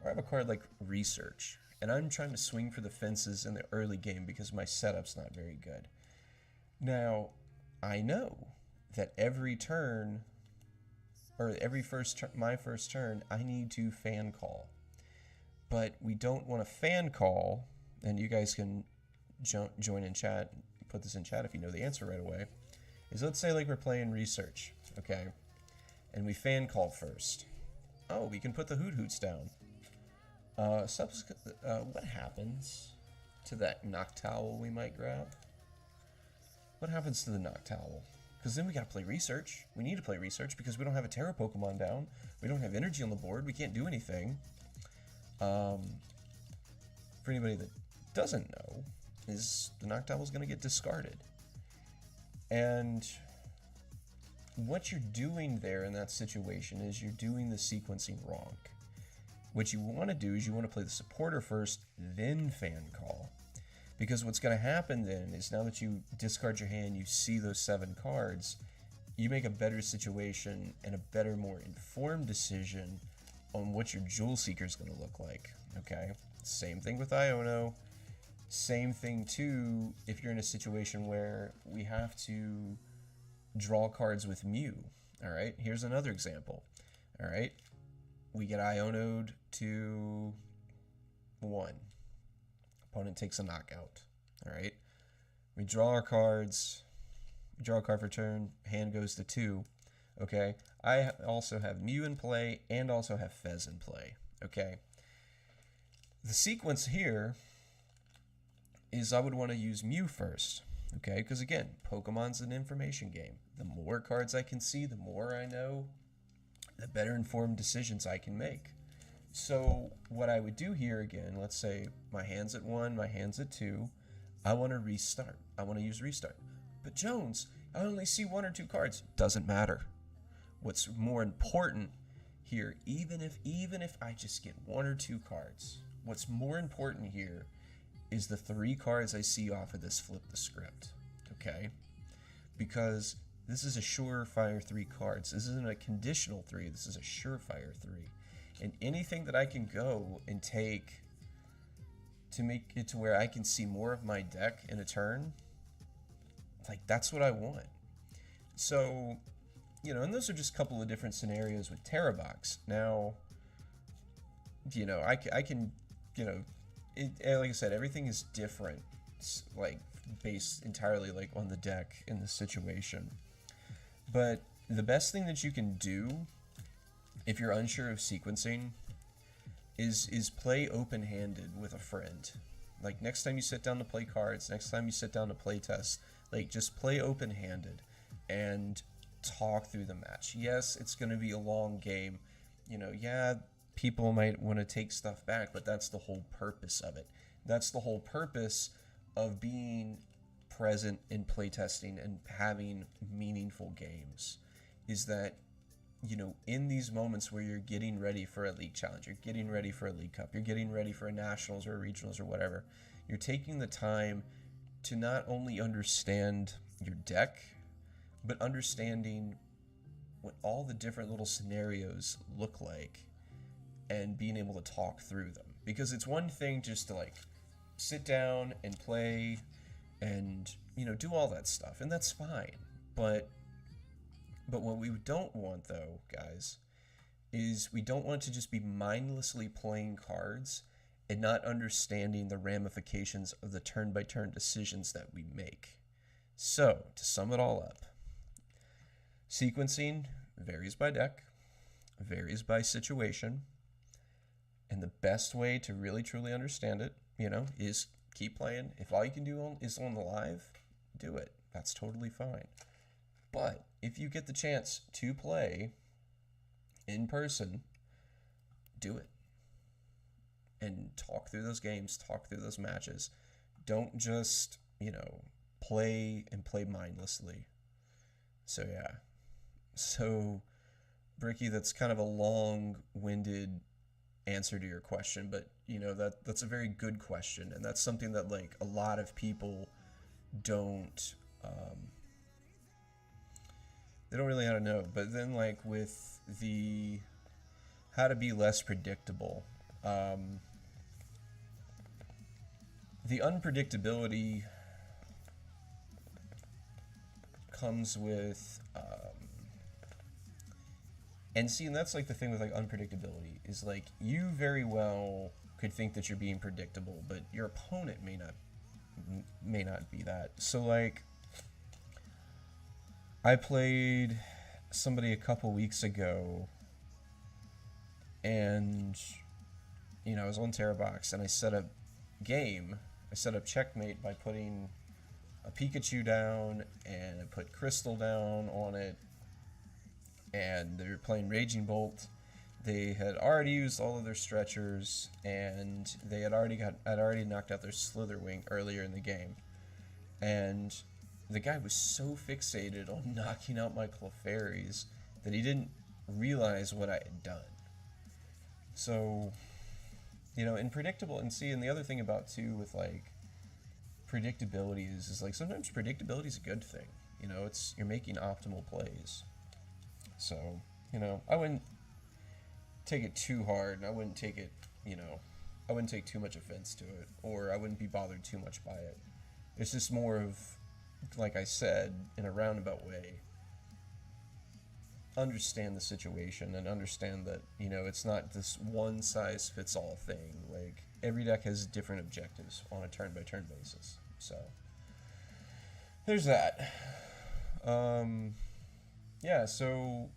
or I have a card like Research, and I'm trying to swing for the fences in the early game because my setup's not very good. Now, I know that every turn, or my first turn, I need to fan call. But we don't want to fan call, and you guys can join in chat, put this in chat if you know the answer right away, is let's say like we're playing Research, okay? And we fan call first. Oh, we can put the Hoot Hoots down. What happens to that Noctowl we might grab? What happens to the Noctowl? Because then we gotta play Research. We need to play Research because we don't have a Terra Pokemon down. We don't have energy on the board. We can't do anything. For anybody that doesn't know, is the Noctowl is gonna get discarded. And what you're doing there in that situation is you're doing the sequencing wrong. What you want to do is you want to play the supporter first, then fan call. Because what's going to happen then is now that you discard your hand, you see those 7 cards, you make a better situation and a better, more informed decision on what your Jewel Seeker is going to look like. Okay? Same thing with Iono. Same thing too if you're in a situation where we have to draw cards with Mew. Alright? Here's another example. Alright? We get Iono'd to 1. Opponent takes a knockout. Alright? We draw our cards. We draw a card for turn. Hand goes to 2. Okay? I also have Mew in play and also have Fez in play. Okay? The sequence here is I would want to use Mew first. Okay? Because again, Pokemon's an information game. The more cards I can see, the more I know, the better informed decisions I can make. So what I would do here again, let's say my hand's at 1, my hand's at 2, I want to restart. I want to use restart. But Jones, I only see 1 or 2 cards. Doesn't matter. What's more important here, even if I just get 1 or 2 cards, what's more important here is the 3 cards I see off of this flip the script, okay? Because this is a surefire 3 cards. This isn't a conditional 3. This is a surefire 3. And anything that I can go and take to make it to where I can see more of my deck in a turn, like, that's what I want. So, you know, and those are just a couple of different scenarios with Terrabox. Now, you know, I can, you know, like I said, everything is different, like, based entirely, like, on the deck in this situation. But the best thing that you can do if you're unsure of sequencing is play open-handed with a friend. Like, next time you sit down to play cards, next time you sit down to play test, like, just play open-handed and talk through the match. Yes, it's going to be a long game. You know, yeah, people might want to take stuff back, but that's the whole purpose of it. That's the whole purpose of being present in playtesting and having meaningful games, is that, you know, in these moments where you're getting ready for a league challenge, you're getting ready for a league cup, you're getting ready for a nationals or a regionals or whatever, you're taking the time to not only understand your deck, but understanding what all the different little scenarios look like and being able to talk through them. Because it's one thing just to, like, sit down and play and, you know, do all that stuff, and that's fine. But what we don't want, though, guys, is we don't want to just be mindlessly playing cards and not understanding the ramifications of the turn-by-turn decisions that we make. So, to sum it all up, sequencing varies by deck, varies by situation, and the best way to really truly understand it, you know, is keep playing. If all you can do is on the live, do it. That's totally fine. But if you get the chance to play in person, do it. And talk through those games, talk through those matches. Don't just, you know, play mindlessly. So, yeah. So, Bricky, that's kind of a long-winded answer to your question, but, you know, that's a very good question, and that's something that, like, a lot of people don't, they don't really know how to know. But then, like, with the how to be less predictable, the unpredictability comes with, and see, and that's, like, the thing with, like, unpredictability, is, like, you very well could think that you're being predictable, but your opponent may not be that. So, like, I played somebody a couple weeks ago, and, you know, I was on Terrabox, and I set up checkmate by putting a Pikachu down, and I put Crystal down on it, and they were playing Raging Bolt. They had already used all of their stretchers, and they had already knocked out their Slitherwing earlier in the game. And the guy was so fixated on knocking out my Clefairies that he didn't realize what I had done. So, you know, and the other thing about, too, with, like, predictability is like, sometimes predictability is a good thing. You know, you're making optimal plays. So, you know, I wouldn't take it too hard, and I wouldn't take too much offense to it, or I wouldn't be bothered too much by it. It's just more of, like I said, in a roundabout way, understand the situation and understand that, you know, it's not this one-size-fits-all thing. Like, every deck has different objectives on a turn-by-turn basis. So, there's that. Yeah, so,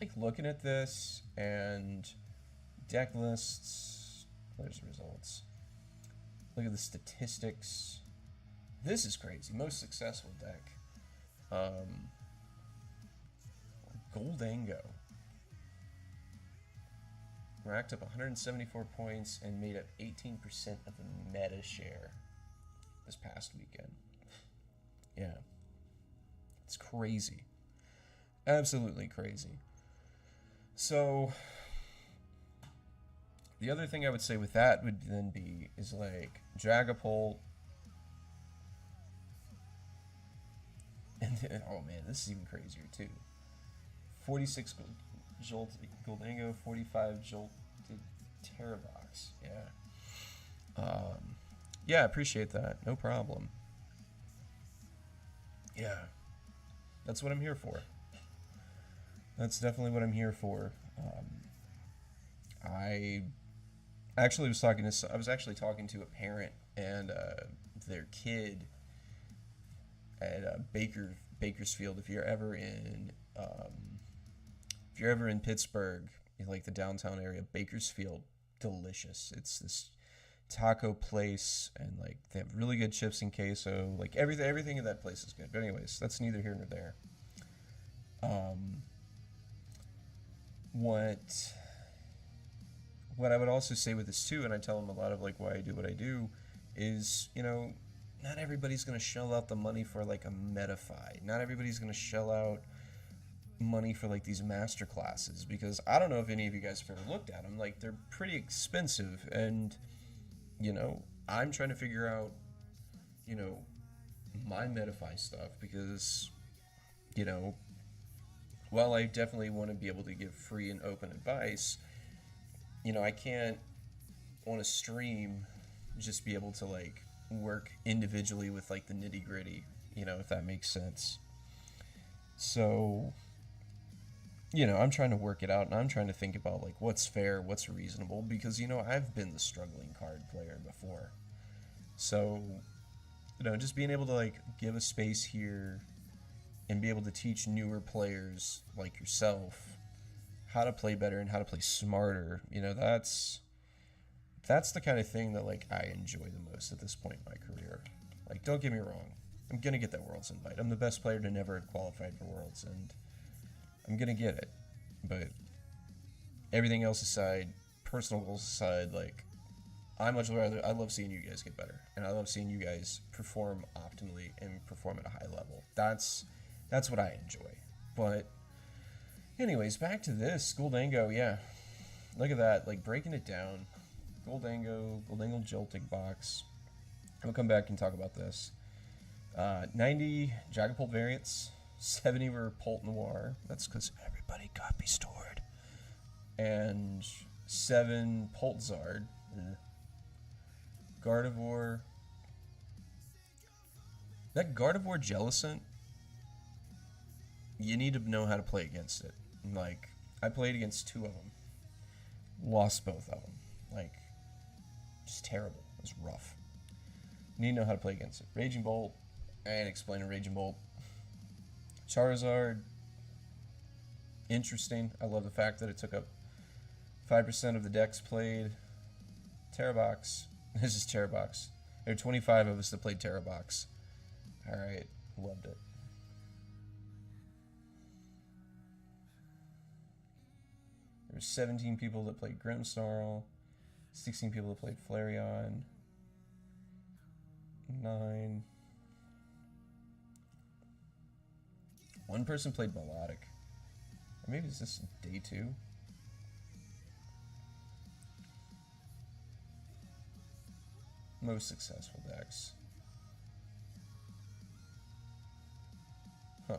like, looking at this and deck lists, there's the results. Look at the statistics. This is crazy. Most successful deck. Goldango racked up 174 points and made up 18% of the meta share this past weekend. Yeah. It's crazy. Absolutely crazy. So, The other thing I would say with that would then be is like Dragapult. And then, oh man, this is even crazier too. 46 Jolt Goldango, 45 Jolted Terravox. Yeah. Yeah, appreciate that. No problem. Yeah. That's what I'm here for. That's definitely what I'm here for. I actually was talking to a parent and their kid at Bakersfield. If you're ever in Pittsburgh, in like the downtown area, Bakersfield, delicious. It's this taco place, and like they have really good chips and queso. Like everything in that place is good. But anyways, that's neither here nor there. What I would also say with this too, and I tell them a lot of like why I do what I do, is, you know, not everybody's gonna shell out the money for like a Metafy. Not everybody's gonna shell out money for like these master classes, because I don't know if any of you guys have ever looked at them. Like, they're pretty expensive, and you know, I'm trying to figure out, you know, my Metafy stuff, because, you know, while I definitely want to be able to give free and open advice, you know, I can't on a stream just be able to like work individually with like the nitty gritty, you know, if that makes sense. So, you know, I'm trying to work it out, and I'm trying to think about like what's fair, what's reasonable, because, you know, I've been the struggling card player before. So, you know, just being able to like give a space here and be able to teach newer players like yourself how to play better and how to play smarter, you know, that's the kind of thing that like I enjoy the most at this point in my career. Like, don't get me wrong, I'm gonna get that Worlds invite. I'm the best player to never have qualified for Worlds, and I'm gonna get it. But everything else aside, personal goals aside, like, I love seeing you guys get better, and I love seeing you guys perform optimally and perform at a high level. That's what I enjoy. But anyways, back to this Goldango. Yeah, look at that, like breaking it down. Goldango Jolting box. We'll come back and talk about this. 90 Dragapult variants, 70 were Pult Noir. That's because everybody copy stored. And 7 Pult Zard. Gardevoir. That Gardevoir Jellicent, you need to know how to play against it. Like, I played against 2 of them. Lost both of them. Like, just terrible. It was rough. You need to know how to play against it. Raging Bolt. I ain't explaining Raging Bolt. Charizard. Interesting. I love the fact that it took up 5% of the decks played. Terrabox. This is Terrabox. There are 25 of us that played Terrabox. Alright. Loved it. There were 17 people that played Grimmsnarl. 16 people that played Flareon. 9. One person played Melodic. Or maybe is this day 2? Most successful decks. Huh.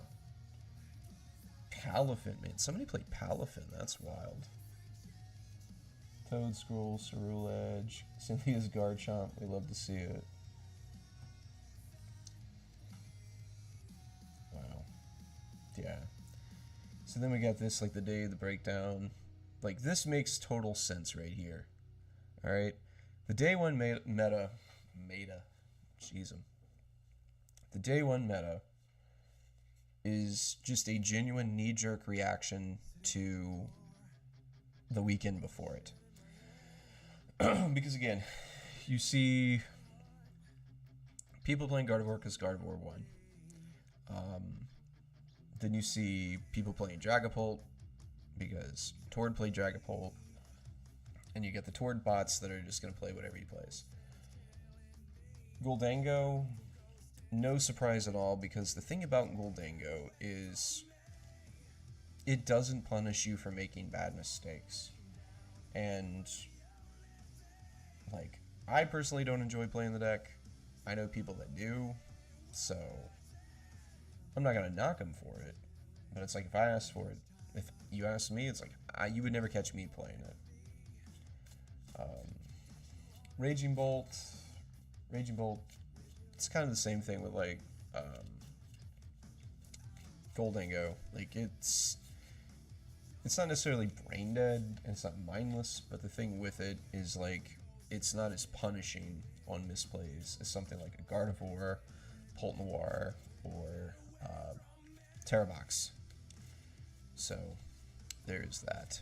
Palafin, man. Somebody played Palafin. That's wild. Toad Scroll, Ceruledge, Cynthia's Garchomp. We love to see it. Wow. Yeah. So then we got this, like the day of the breakdown. Like, this makes total sense right here. Alright? The day 1 meta. Jeez. The day 1 meta is just a genuine knee-jerk reaction to the weekend before it. Because again, you see people playing Gardevoir because Gardevoir won. Then you see people playing Dragapult because Tord played Dragapult. And you get the Tord bots that are just going to play whatever he plays. Goldango, no surprise at all, because the thing about Goldango is it doesn't punish you for making bad mistakes. And like, I personally don't enjoy playing the deck. I know people that do, so I'm not gonna knock them for it. But it's like, if I asked for it, if you asked me, it's like you would never catch me playing it. Raging Bolt, Raging Bolt. It's kind of the same thing with like Goldango. Like it's not necessarily brain dead and it's not mindless, but the thing with it is like it's not as punishing on misplays as something like a Gardevoir, Pult Noir, or Terrabox. So there's that.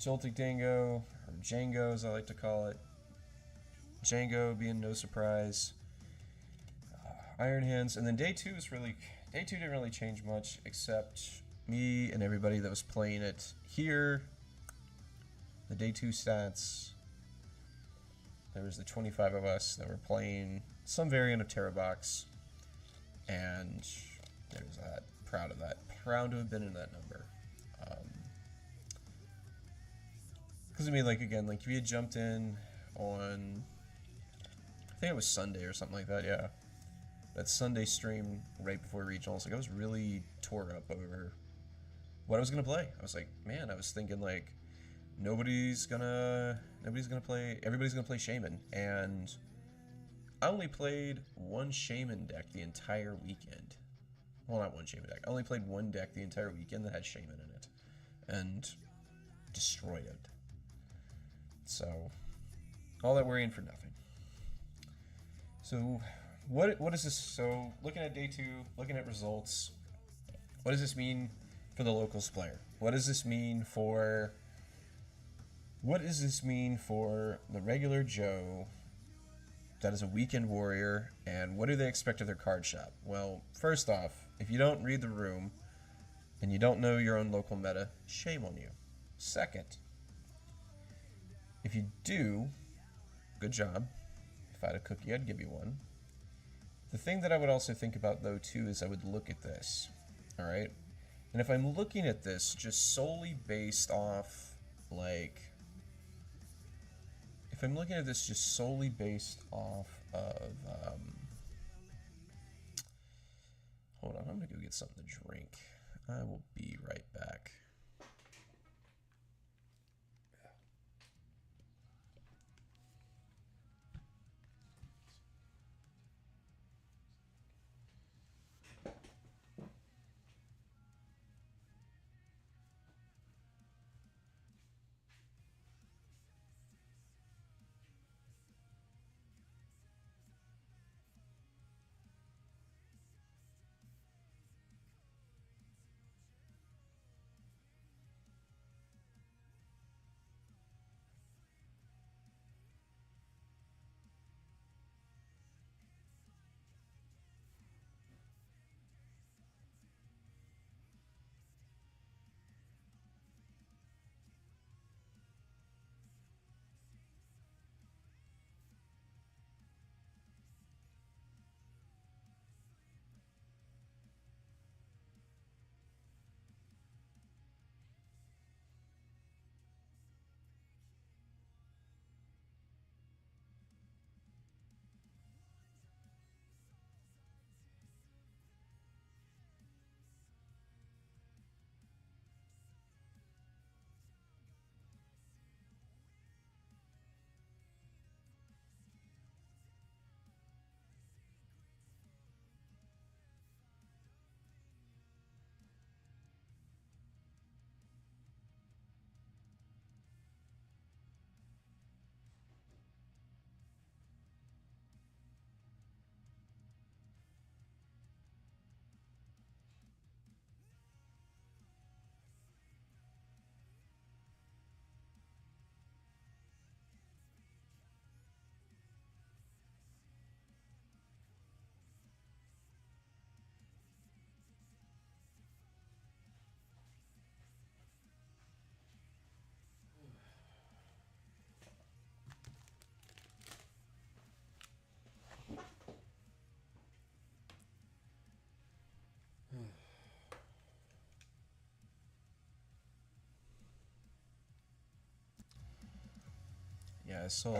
Joltik Dango, or Django as I like to call it. Django being no surprise. Iron Hands, and then day two didn't really change much except me and everybody that was playing it here. The day two stats. There was the 25 of us that were playing some variant of Terrabox, and there's that. Proud of that. Proud to have been in that number. Because I mean, like again, like if you had jumped in on, I think it was Sunday or something like that, yeah. That Sunday stream right before regionals, like I was really tore up over what I was gonna play. I was like, man, I was thinking like everybody's gonna play Shaman, and I only played one Shaman deck the entire weekend. Well, not one Shaman deck. I only played one deck the entire weekend that had Shaman in it, and destroyed it. So all that worrying for nothing. So what is this? So looking at day two, looking at results, what does this mean for the locals player? What does this mean for the regular Joe that is a weekend warrior, and what do they expect of their card shop? Well, first off, if you don't read the room and you don't know your own local meta, shame on you. Second, if you do, good job. If I had a cookie, I'd give you one. The thing that I would also think about, though, too, is I would look at this, all right? And if I'm looking at this just solely based off, like, if I'm looking at this just solely based off of, hold on, I'm going to go get something to drink. I will be right back. Yeah, I saw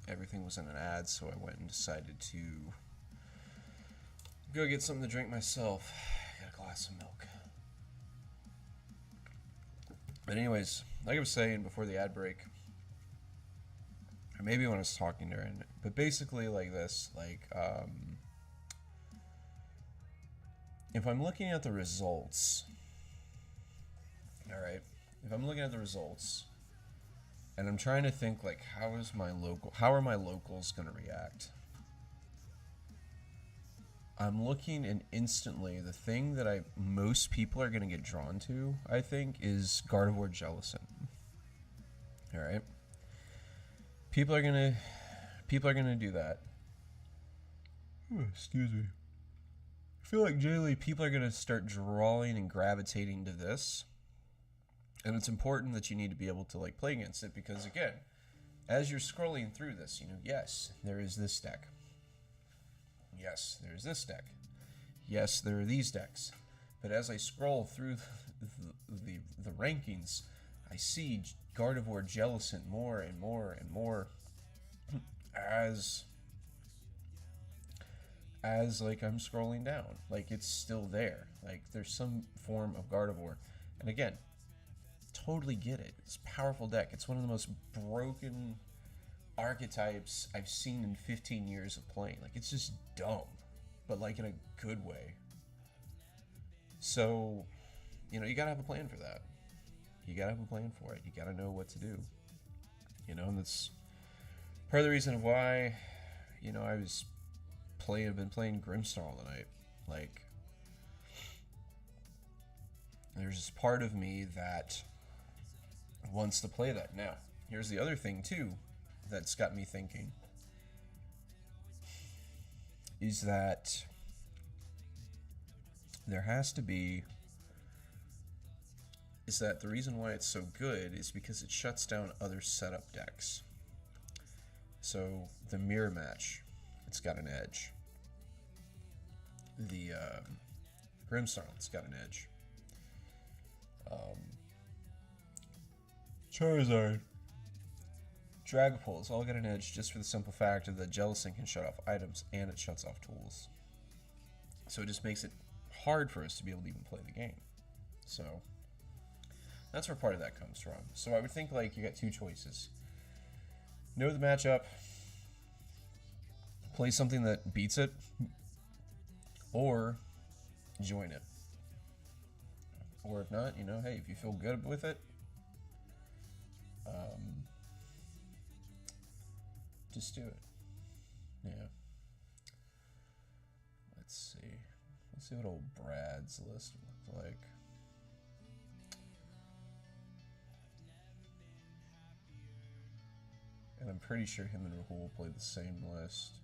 everything was in an ad, so I went and decided to go get something to drink myself. Got a glass of milk. But anyways, like I was saying before the ad break, or maybe when I was talking during it, but basically like this, like, if I'm looking at the results, alright, if I'm looking at the results, and I'm trying to think, like, how are my locals going to react? I'm looking, and instantly, the thing that most people are going to get drawn to, I think, is Gardevoir Jellicent. Alright? People are going to do that. Oh, excuse me. I feel like generally people are going to start drawing and gravitating to this. And it's important that you need to be able to, like, play against it, because again, as you're scrolling through this, you know, yes, there is this deck. Yes, there is this deck. Yes, there are these decks. But as I scroll through the rankings, I see Gardevoir Jellicent more and more and more as like I'm scrolling down. Like, it's still there. Like, there's some form of Gardevoir. And again, totally get it. It's a powerful deck. It's one of the most broken archetypes I've seen in 15 years of playing. Like, it's just dumb, but like in a good way. So, you know, you gotta have a plan for that. You gotta have a plan for it. You gotta know what to do. You know, and that's part of the reason of why, you know, I've been playing Grimstar all the night. Like, there's this part of me that wants to play that. Now, here's the other thing too that's got me thinking, is that the reason why it's so good is because it shuts down other setup decks. So the mirror match, it's got an edge. The Grimstar, it's got an edge. Charizard, Dragapult, it's all got an edge just for the simple fact that Jellicent can shut off items and it shuts off tools. So it just makes it hard for us to be able to even play the game. So that's where part of that comes from. So I would think, like, you got two choices. Know the matchup, play something that beats it, or join it. Or if not, you know, hey, if you feel good with it, just do it. Yeah. Let's see. Let's see what old Brad's list looked like. And I'm pretty sure him and Rahul played the same list.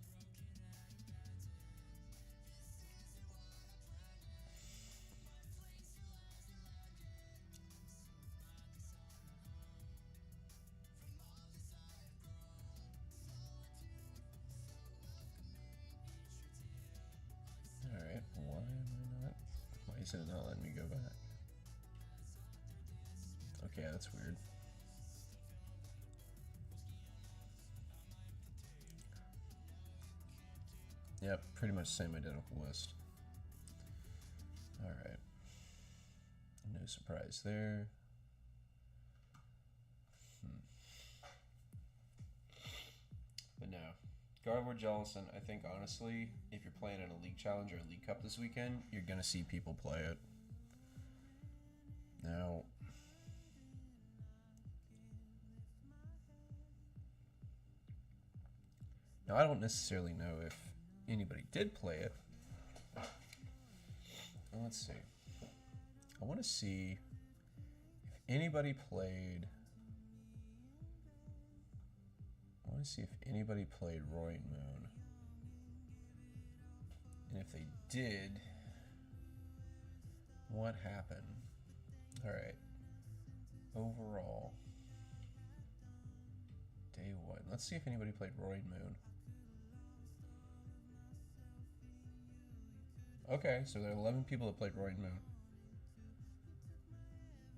Alright, why is it not letting me go back? Okay, that's weird. Yep, pretty much same identical list. Alright. No surprise there. But no. Gardevoir Jellicent, I think, honestly, if you're playing in a League Challenge or a League Cup this weekend, you're going to see people play it. Now, I don't necessarily know if anybody did play it. Well, let's see. I want to see if anybody played. I want to see if anybody played Roaring Moon. And if they did, what happened? Alright. Overall. Day 1. Let's see if anybody played Roaring Moon. Okay, so there are 11 people that played Roaring Moon.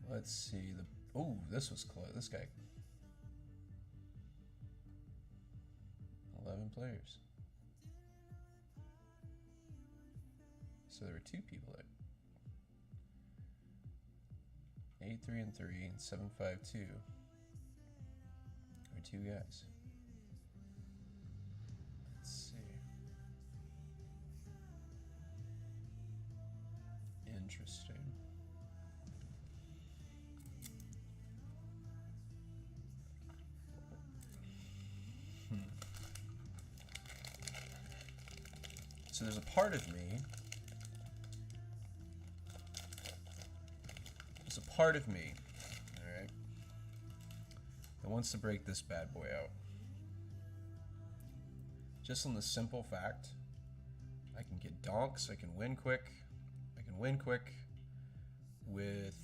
Let's see. Oh, this was close. This guy. players. So there were 2 people there. 8-3-3 and 7-5-2 are 2 guys. Let's see. Interesting. So there's a part of me. There's a part of me, alright, that wants to break this bad boy out. Just on the simple fact, I can get donks, I can win quick. I can win quick with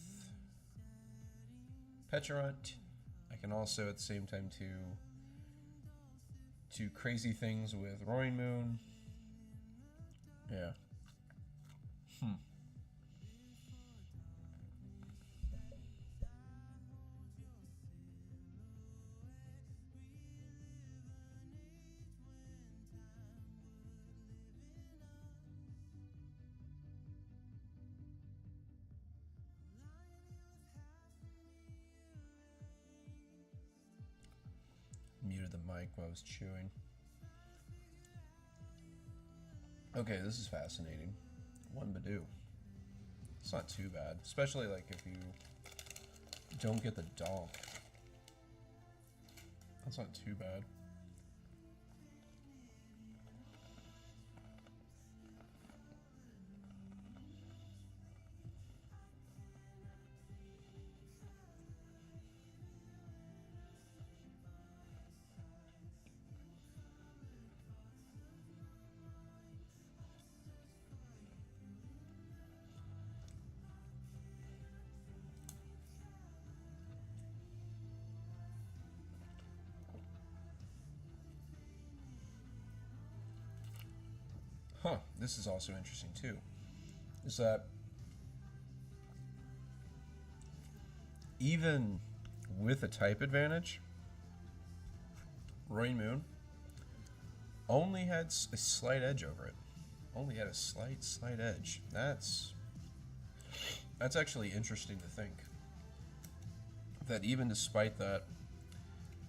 Petulant. I can also at the same time do crazy things with Roaring Moon. Yeah. Muted the mic while I was chewing. Okay, this is fascinating. 1 Badoo. It's not too bad, especially like if you don't get the donk. That's not too bad. Huh, this is also interesting too. Is that even with a type advantage, Roaring Moon only had a slight edge over it. Only had a slight edge. That's actually interesting to think. That even despite that,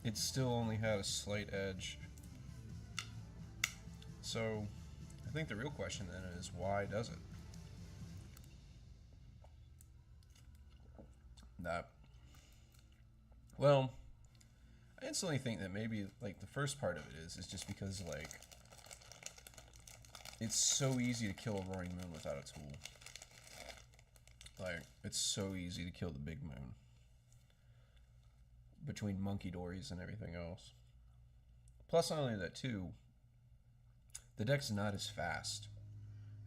it still only had a slight edge. So I think the real question then is, why does it? Well, I instantly think that maybe like the first part of it is just because like it's so easy to kill a Roaring Moon without a tool. Like, it's so easy to kill the big moon between monkey dories and everything else. Plus, not only that too, the deck's not as fast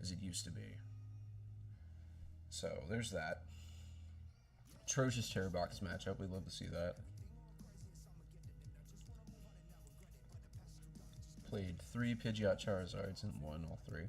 as it used to be. So there's that. Atrocious Terror Box matchup. We'd love to see that. Played 3 Pidgeot Charizards and won all 3.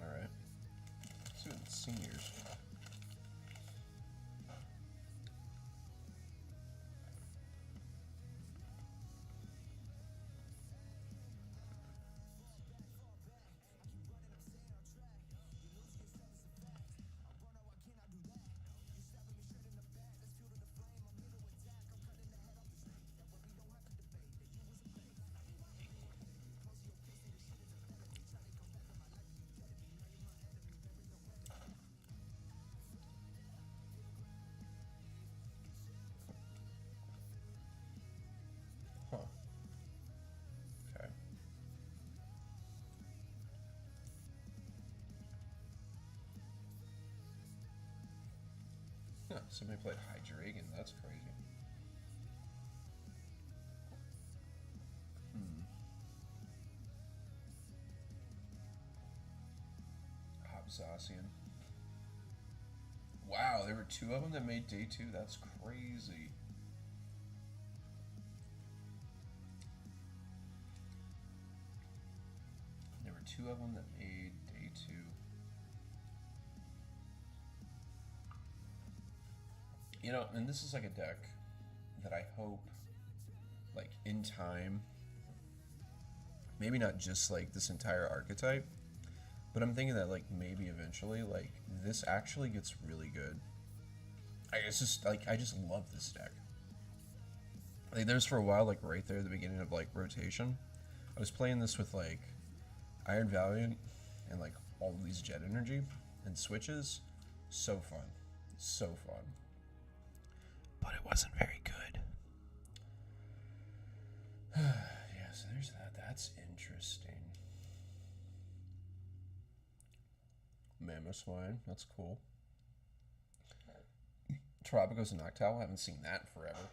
Alright. Let's do the seniors. Huh. Okay. Huh, somebody played Hydreigon, that's crazy. Hobzassian. Wow, there were two of them that made day two. That's crazy. There were two of them that made day two. You know, and this is like a deck that I hope, like, in time, maybe not just like this entire archetype, but I'm thinking that like maybe eventually like this actually gets really good. It's just like I just love this deck. Like there's for a while like right there at the beginning of like rotation, I was playing this with like Iron Valiant and like all of these Jet Energy and switches. So fun. So fun. But it wasn't very good. Yeah, so there's that. That's interesting. Mammoth Swine, that's cool. Tropicals and Noctowl, I haven't seen that in forever.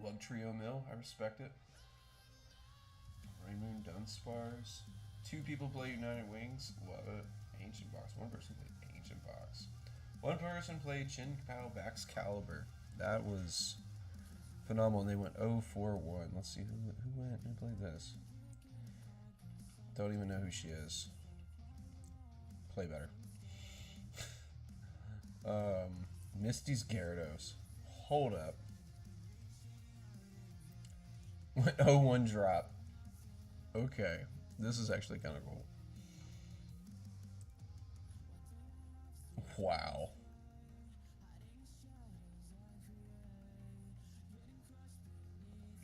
Lug Trio Mill, I respect it. Rainmoon Dunsparce. Two people play United Wings, love it. Ancient Box, one person played Ancient Box. One person played Chin Pao Baxcalibur. That was phenomenal. And they went 0-4-1. Let's see who went. Who played this? Don't even know who she is. Play better. Misty's Gyarados. Hold up. Went 0-1 drop. Okay. This is actually kind of cool. Wow.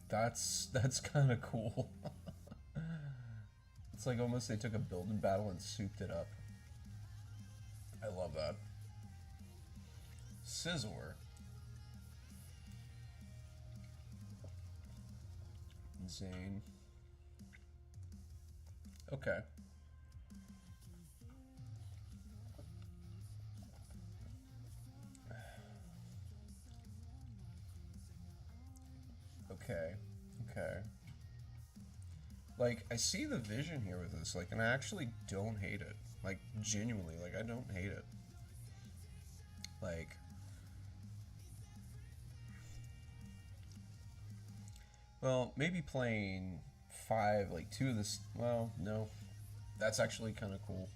That's kind of cool. It's like almost they took a building battle and souped it up. I love that. Scizor. Zane. Okay. Okay. Okay. Like, I see the vision here with this, like, and I actually don't hate it. Like, genuinely, like, I don't hate it. Like, well, maybe playing 5, like, 2 of this, well, no. That's actually kind of cool.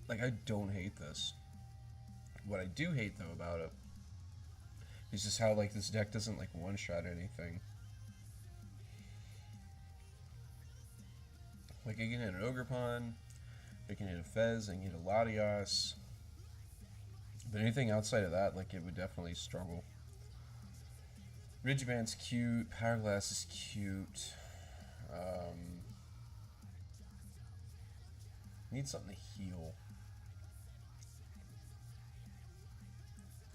Like, I don't hate this. What I do hate, though, about it is just how, like, this deck doesn't, like, one-shot anything. Like, I can hit an Ogerpon, I can hit a Fez, I can hit a Latias. But anything outside of that, like, it would definitely struggle. Ridgeband's cute, Power Glass is cute. Need something to heal.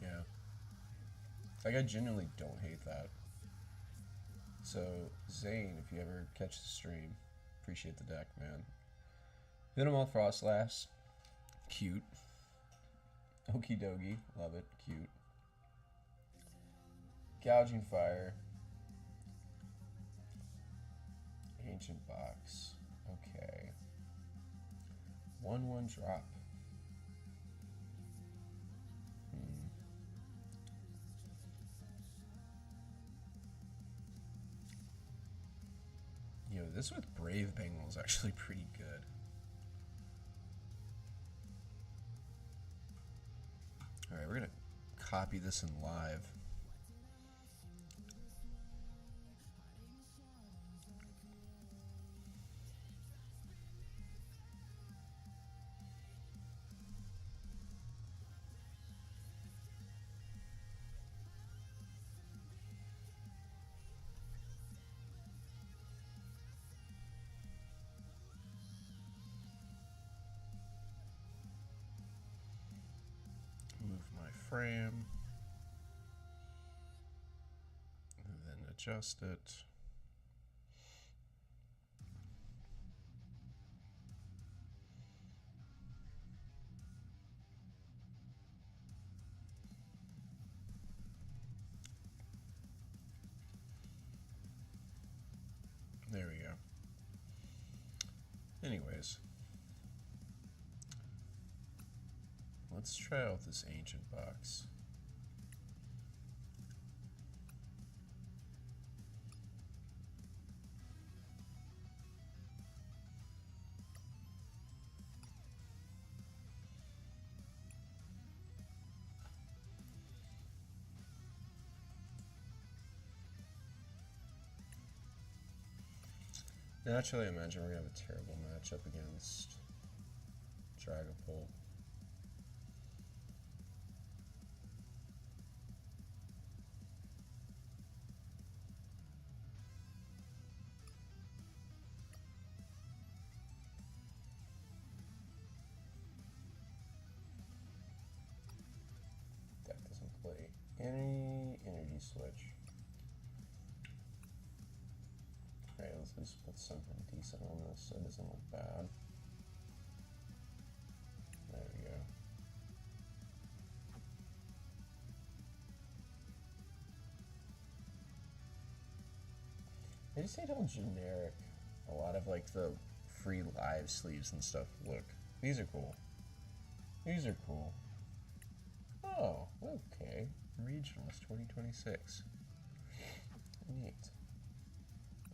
Yeah. Like, I genuinely don't hate that. So, Zane, if you ever catch the stream, appreciate the deck, man. Minimal Frostlass, cute. Okie dokie, love it, cute. Gouging Fire. Ancient Box. Okay. 1-1 drop. Yo, this with Brave Bengal is actually pretty good. Alright, we're gonna copy this in live. Move my frame. And then adjust it. Anyways, let's try out this ancient box. Naturally, I imagine we're going to have a terrible matchup against Dragapult. Deck doesn't play any energy switch. Alright, let's at least put something decent on this so it doesn't look bad. There we go. I just hate how generic a lot of like the free live sleeves and stuff look. These are cool. These are cool. Oh, okay. Regionals 2026. Neat.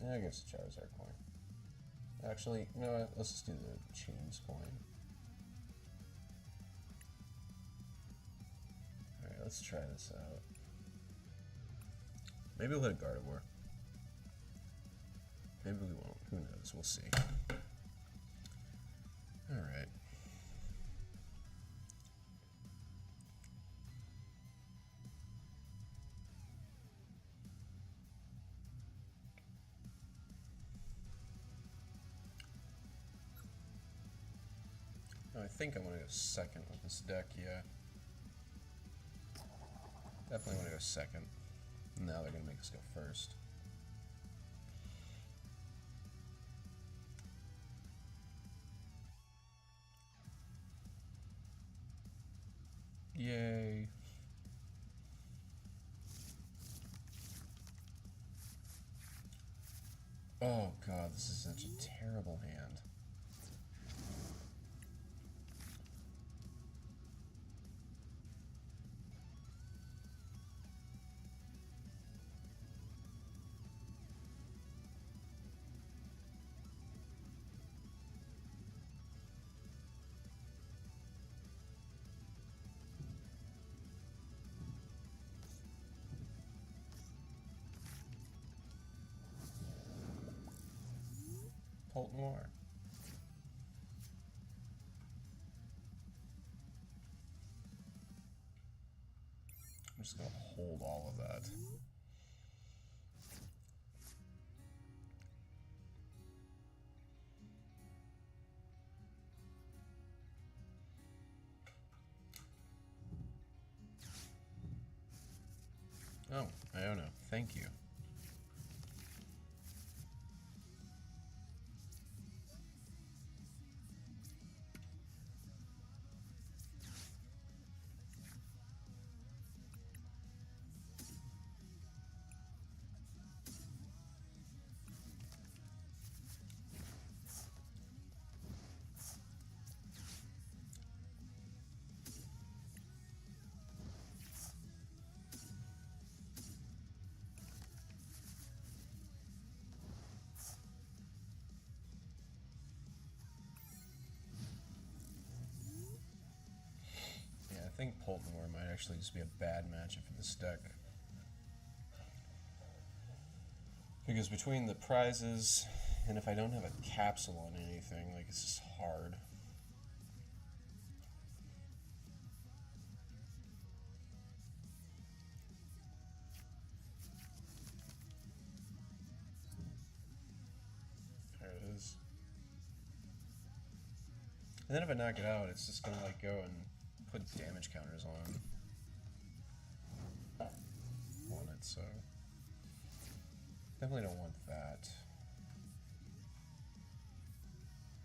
I guess the Charizard coin. Actually, you know what? Let's just do the Chains coin. Alright, let's try this out. Maybe we'll hit a Gardevoir. Maybe we won't. Who knows? We'll see. Alright. I think I want to go second with this deck, yeah. Definitely want to go second. Now they're going to make us go first. Yay. Oh god, this is such a terrible hand. More. I'm just going to hold all of that. Oh, I don't know. Thank you. I think Poltmore might actually just be a bad matchup for this deck. Because between the prizes, and if I don't have a capsule on anything, like it's just hard. There it is. And then if I knock it out, it's just gonna like go and put damage counters on it, so definitely don't want that.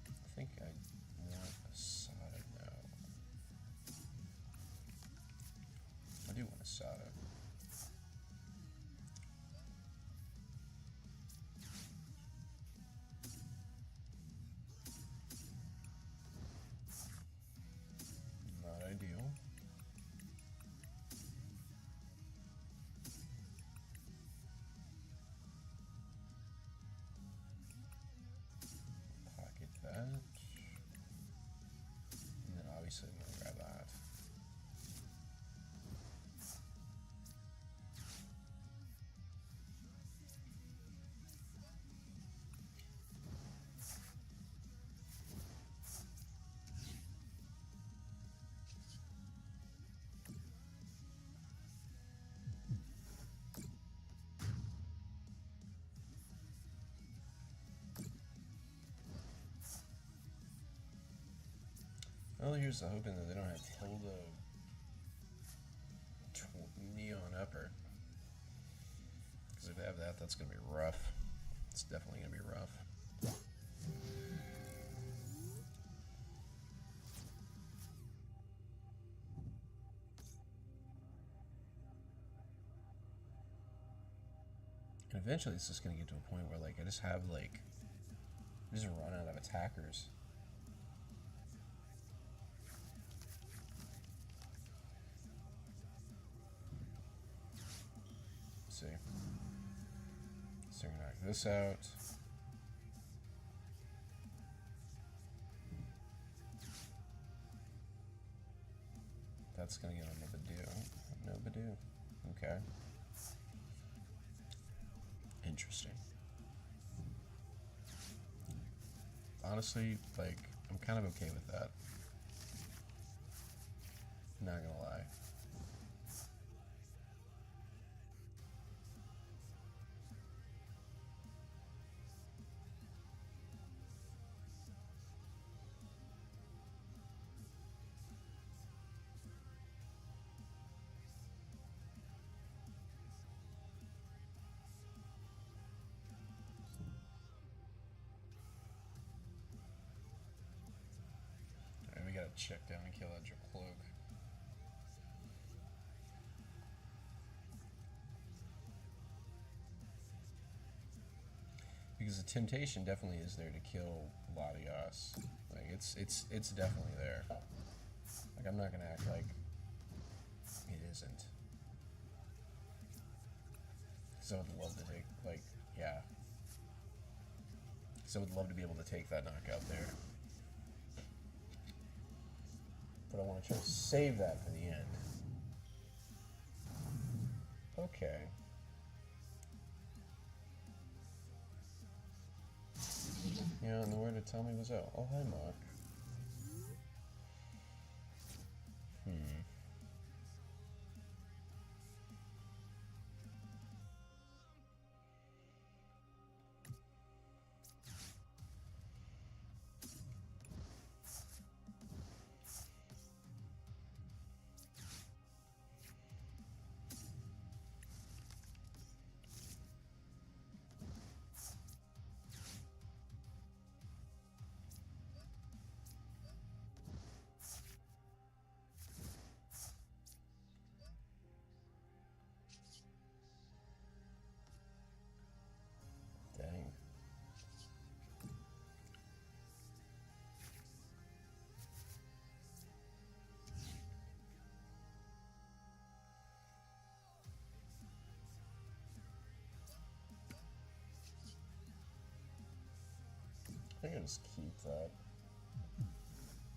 I think I want a Sada now. I do want a Sada. Well, here's the hoping that they don't have Tilda Neon Upper. Because if they have that, that's going to be rough. It's definitely going to be rough. And eventually it's just going to get to a point where, like, I just have, like, I just run out of attackers. Let's see. So we're going to knock this out. That's going to get on no Badoo. No Badoo. Okay. Interesting. Honestly, like, I'm kind of okay with that. Not gonna lie. Alright, we gotta check down and kill that cloak. Because the temptation definitely is there to kill Latias. Like, it's definitely there. Like, I'm not gonna act like it isn't. So I would love to take, like, yeah. So I would love to be able to take that knockout there. But I want to try to save that for the end. Okay. Yeah, nowhere to tell me was out. Oh, hi, Mark. Dang. I think I just keep that.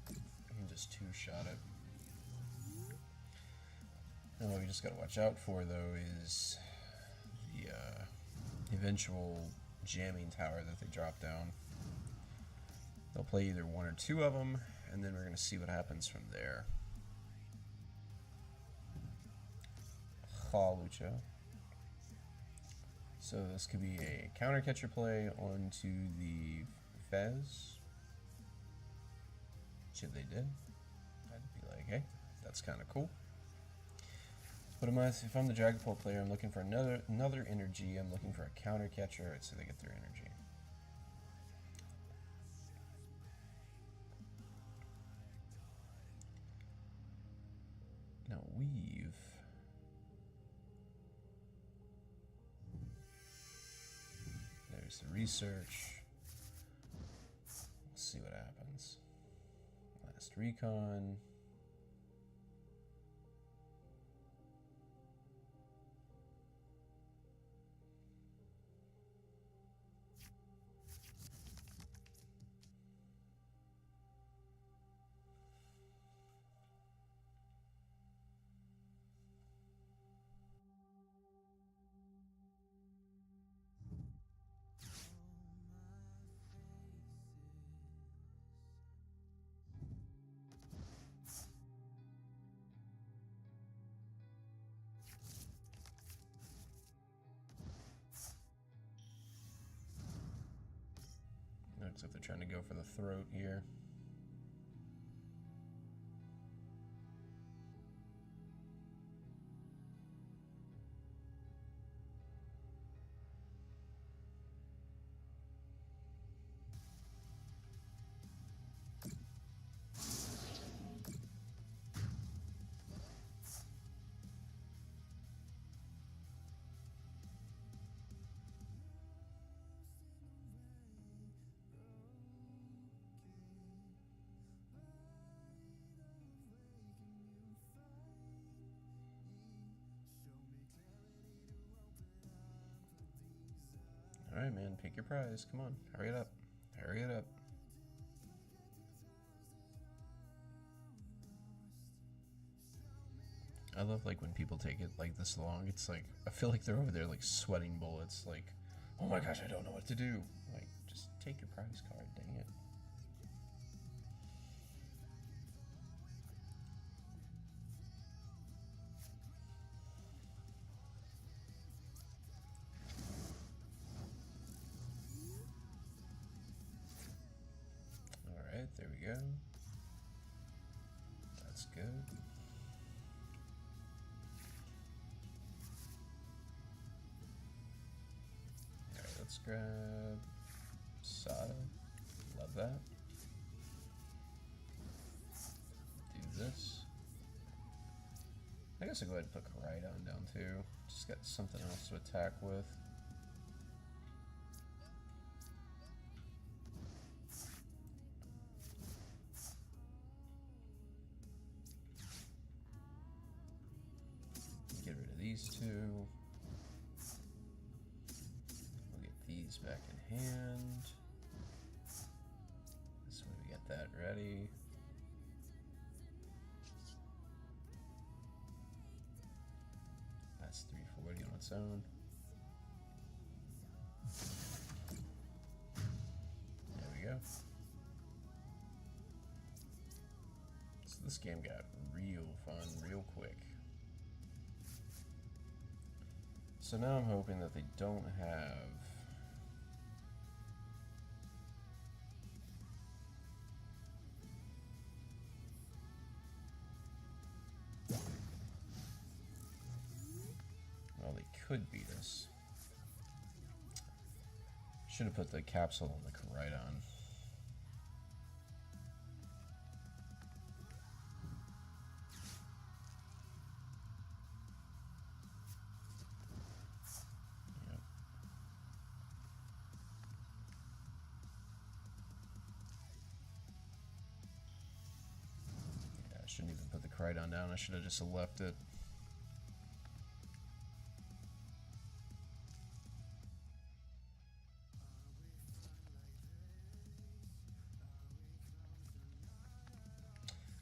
I can just two-shot it. And what we just gotta watch out for, though, is the eventual jamming tower that they drop down. They'll play either one or two of them, and then we're gonna see what happens from there. Lucha. So this could be a counter catcher play onto the Fez. Which if they did, I'd be like, hey, that's kind of cool. But if I'm the Dragapult player, I'm looking for another energy. I'm looking for a counter catcher, so they get their energy. Now weave. There's the research. We'll see what happens. Last recon. Looks like they're trying to go for the throat here. Alright, man, pick your prize. Come on, hurry it up. Hurry it up. I love like when people take it like this long. It's like I feel like they're over there like sweating bullets. Like, oh my gosh, I don't know what to do. Like, just take your prize card. Dang it. All right, there we go. That's good. Let's grab Sada. Love that. Do this. I guess I'll go ahead and put Koraidon down too. Just got something else to attack with. Get rid of these two. These back in hand. This way we get that ready. That's 340 on its own. There we go. So this game got real fun real quick. So now I'm hoping that they don't have could beat us. Should have put the capsule on the Koraidon. Yep. Yeah, I shouldn't even put the Koraidon down. I should have just left it.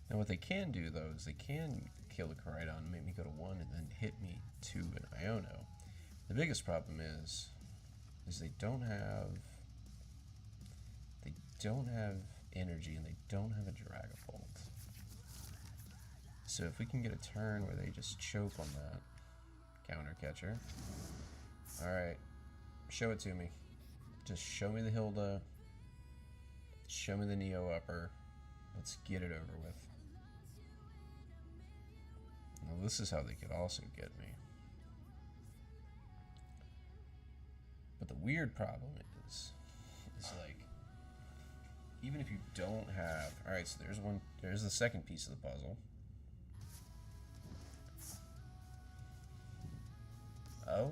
Now what they can do though is they can kill the Koraidon and make me go to 1 and then hit me to an Iono. The biggest problem is they don't have energy and they don't have a Dragapult. So if we can get a turn where they just choke on that counter catcher. Alright, show it to me. Just show me the Hilda. Show me the Neo Upper. Let's get it over with. Now this is how they could also get me. But the weird problem is like, even if you don't have, alright, so there's the second piece of the puzzle. Oh.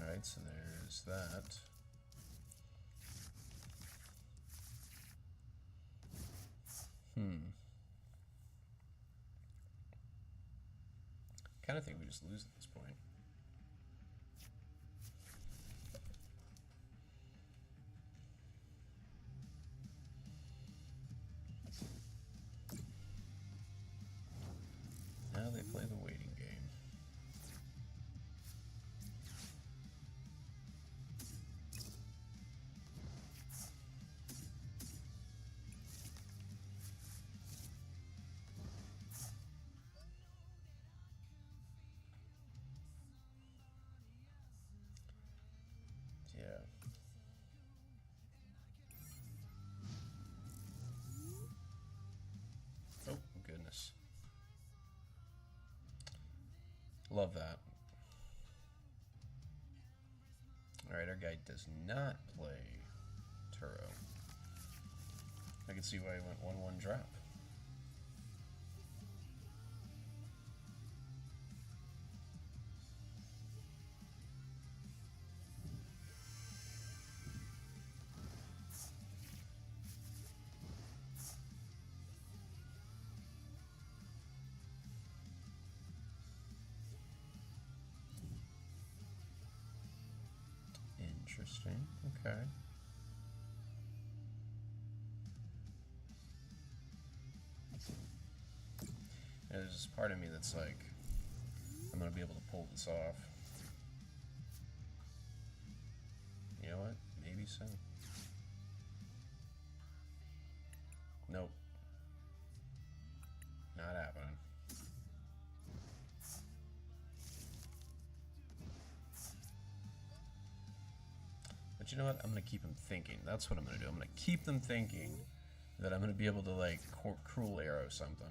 Alright, so there's that. Kind of think we just lose at this point. Now they play the waiting game. Yeah. Oh, goodness. Love that. Alright, our guy does not play Turo. I can see why he went 1-1 drop. Interesting. Okay. There's this part of me that's like, I'm gonna be able to pull this off. You know what? Maybe so. Nope. Not happening. But you know what? I'm gonna keep them thinking. That's what I'm gonna do. I'm gonna keep them thinking that I'm gonna be able to like cruel arrow something.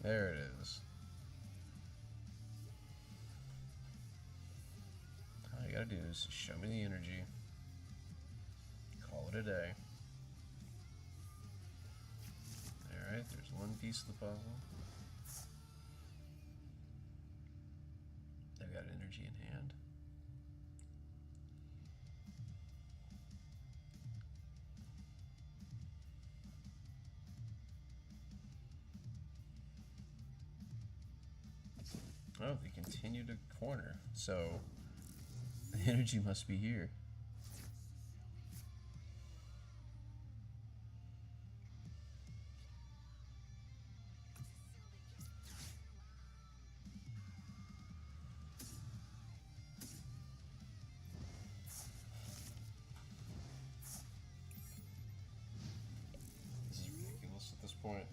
There it is. All you gotta do is show me the energy. Call it a day. Alright, there's one piece of the puzzle. I've got energy in hand. Oh, they continue to corner, so the energy must be here. This is ridiculous at this point.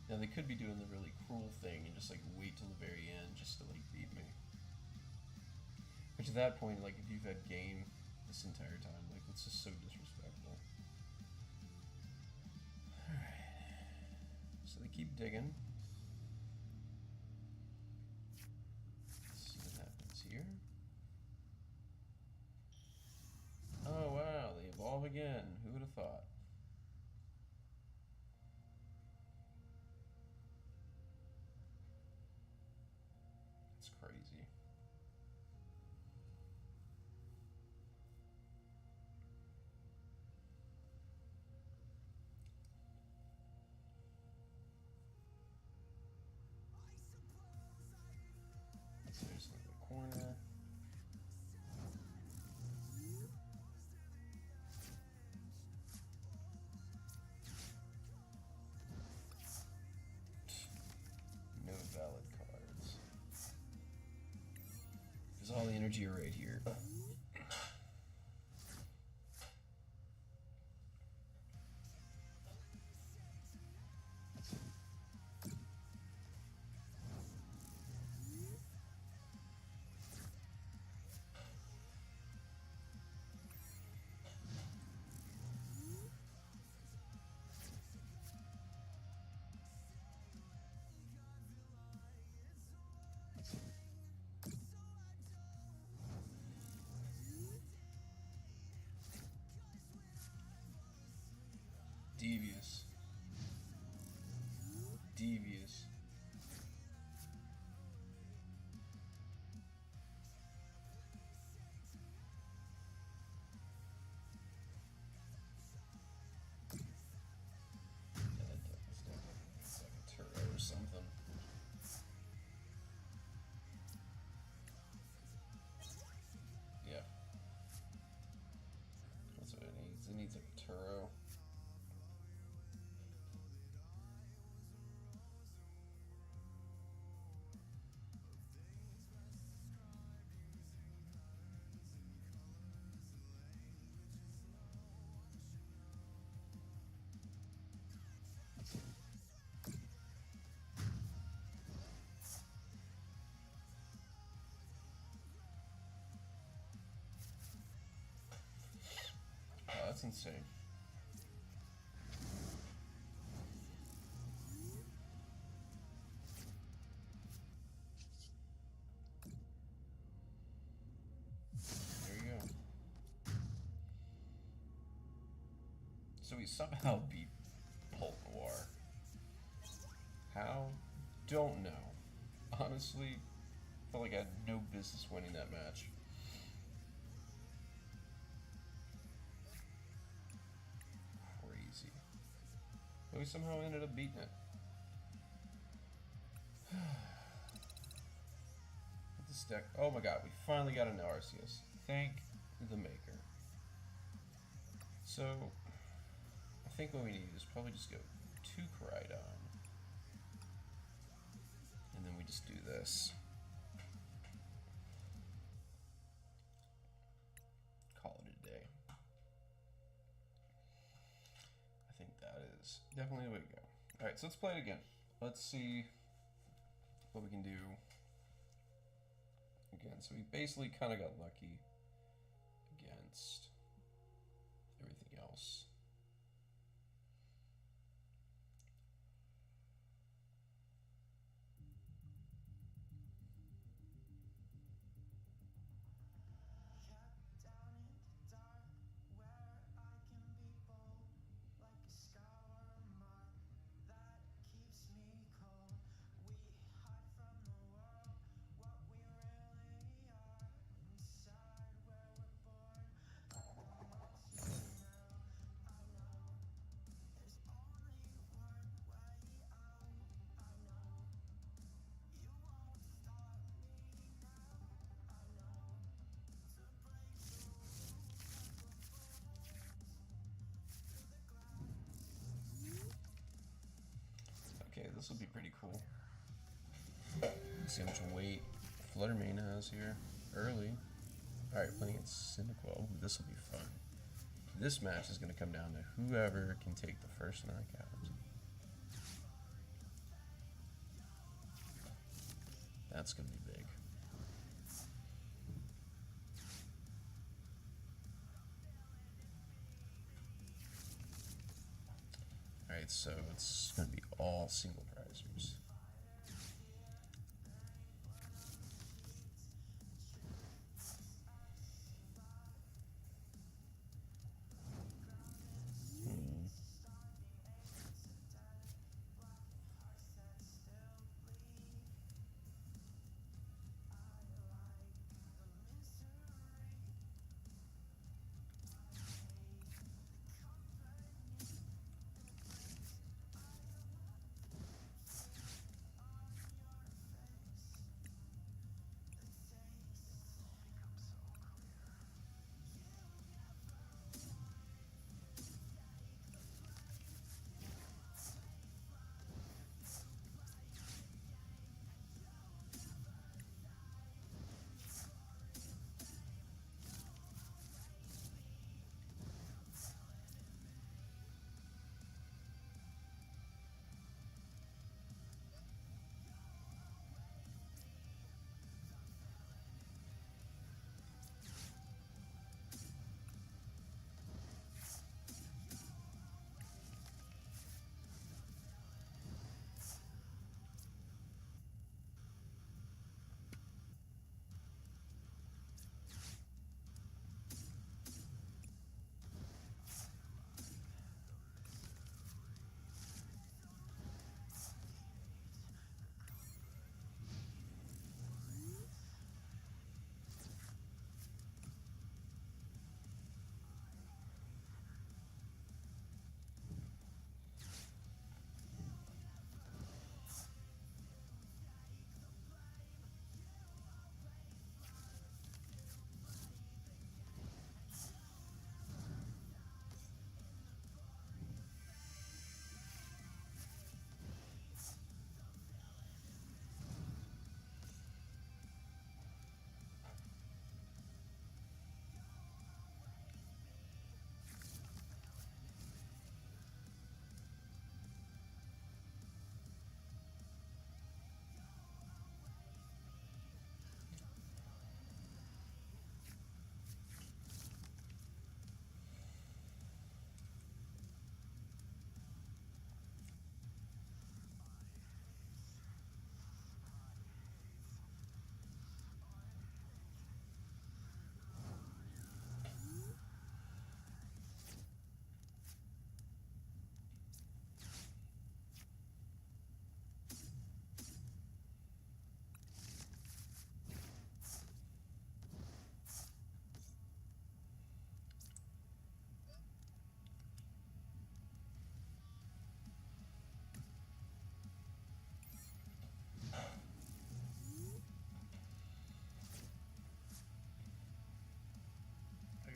Now they could be doing the really cruel thing and just like wait till the very end just to like beat me. Which at that point, like if you've had game this entire time, like it's just so disrespectful. Alright. So they keep digging. Let's see what happens here. Oh wow, they evolve again. Who would have thought? Crazy. There's the corner. No valid cards. There's all the energy right here. Devious. Devious. It's like a turret or something. Yeah. That's what it needs. It needs a Turo. That's insane. There you go. So we somehow beat Pulp Noir. How? Don't know. Honestly, felt like I had no business winning that match. Crazy. But we somehow ended up beating it. This deck. Oh my god, we finally got an Arceus. Thank the maker. So, I think what we need is probably just go 2 Koraidon. And then we just do this. Call it a day. I think that is definitely the way to go. Alright, so let's play it again. Let's see what we can do. Again, so we basically kind of got lucky against everything else. Okay, this will be pretty cool. Let's see how much weight Fluttermane has here early. Alright, playing against Cyndaquil. This will be fun. This match is going to come down to whoever can take the first knockout. That's going to be big. Alright, so it's going to be all single prizers.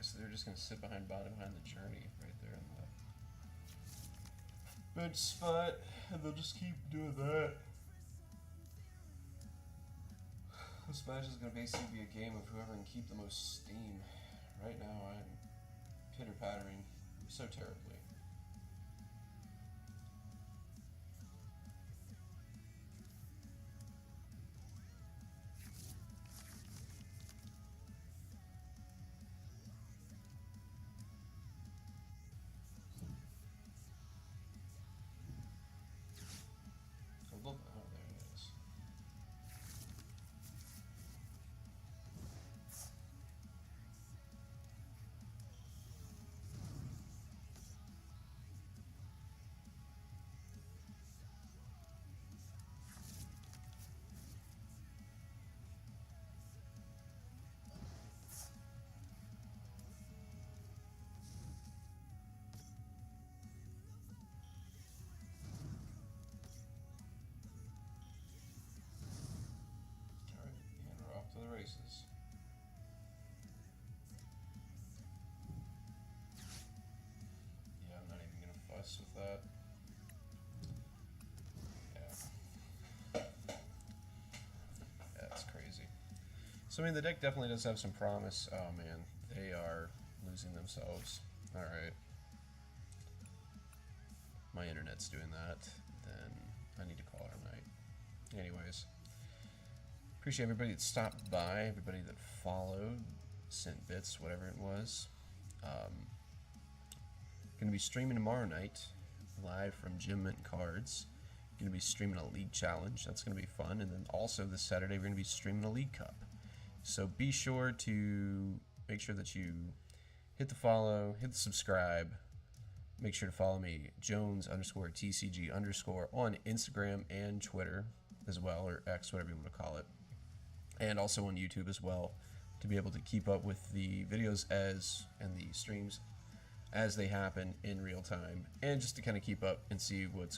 so they're just going to sit behind bottom behind the journey right there in the bench spot, and they'll just keep doing that. This match is going to basically be a game of whoever can keep the most steam. Right now, I'm pitter-pattering so terribly. Oh, there it is. Alright, and we're off to the races. Yeah, I'm not even gonna fuss with that. Yeah. That's crazy. So, I mean, the deck definitely does have some promise. Oh, man. They are losing themselves. Alright. My internet's doing that. Then I need to call it a night. Anyways. Appreciate everybody that stopped by. Everybody that followed. Sent bits, whatever it was. Going to be streaming tomorrow night. Live from Jim Mint Cards. Going to be streaming a League Challenge. That's going to be fun. And then also this Saturday we're going to be streaming a League Cup. So be sure to make sure that you hit the follow, hit the subscribe. Make sure to follow me, Jones_TCG_ on Instagram and Twitter as well, or X, whatever you want to call it. And also on YouTube as well, to be able to keep up with the videos and the streams as they happen in real time, and just to kind of keep up and see what's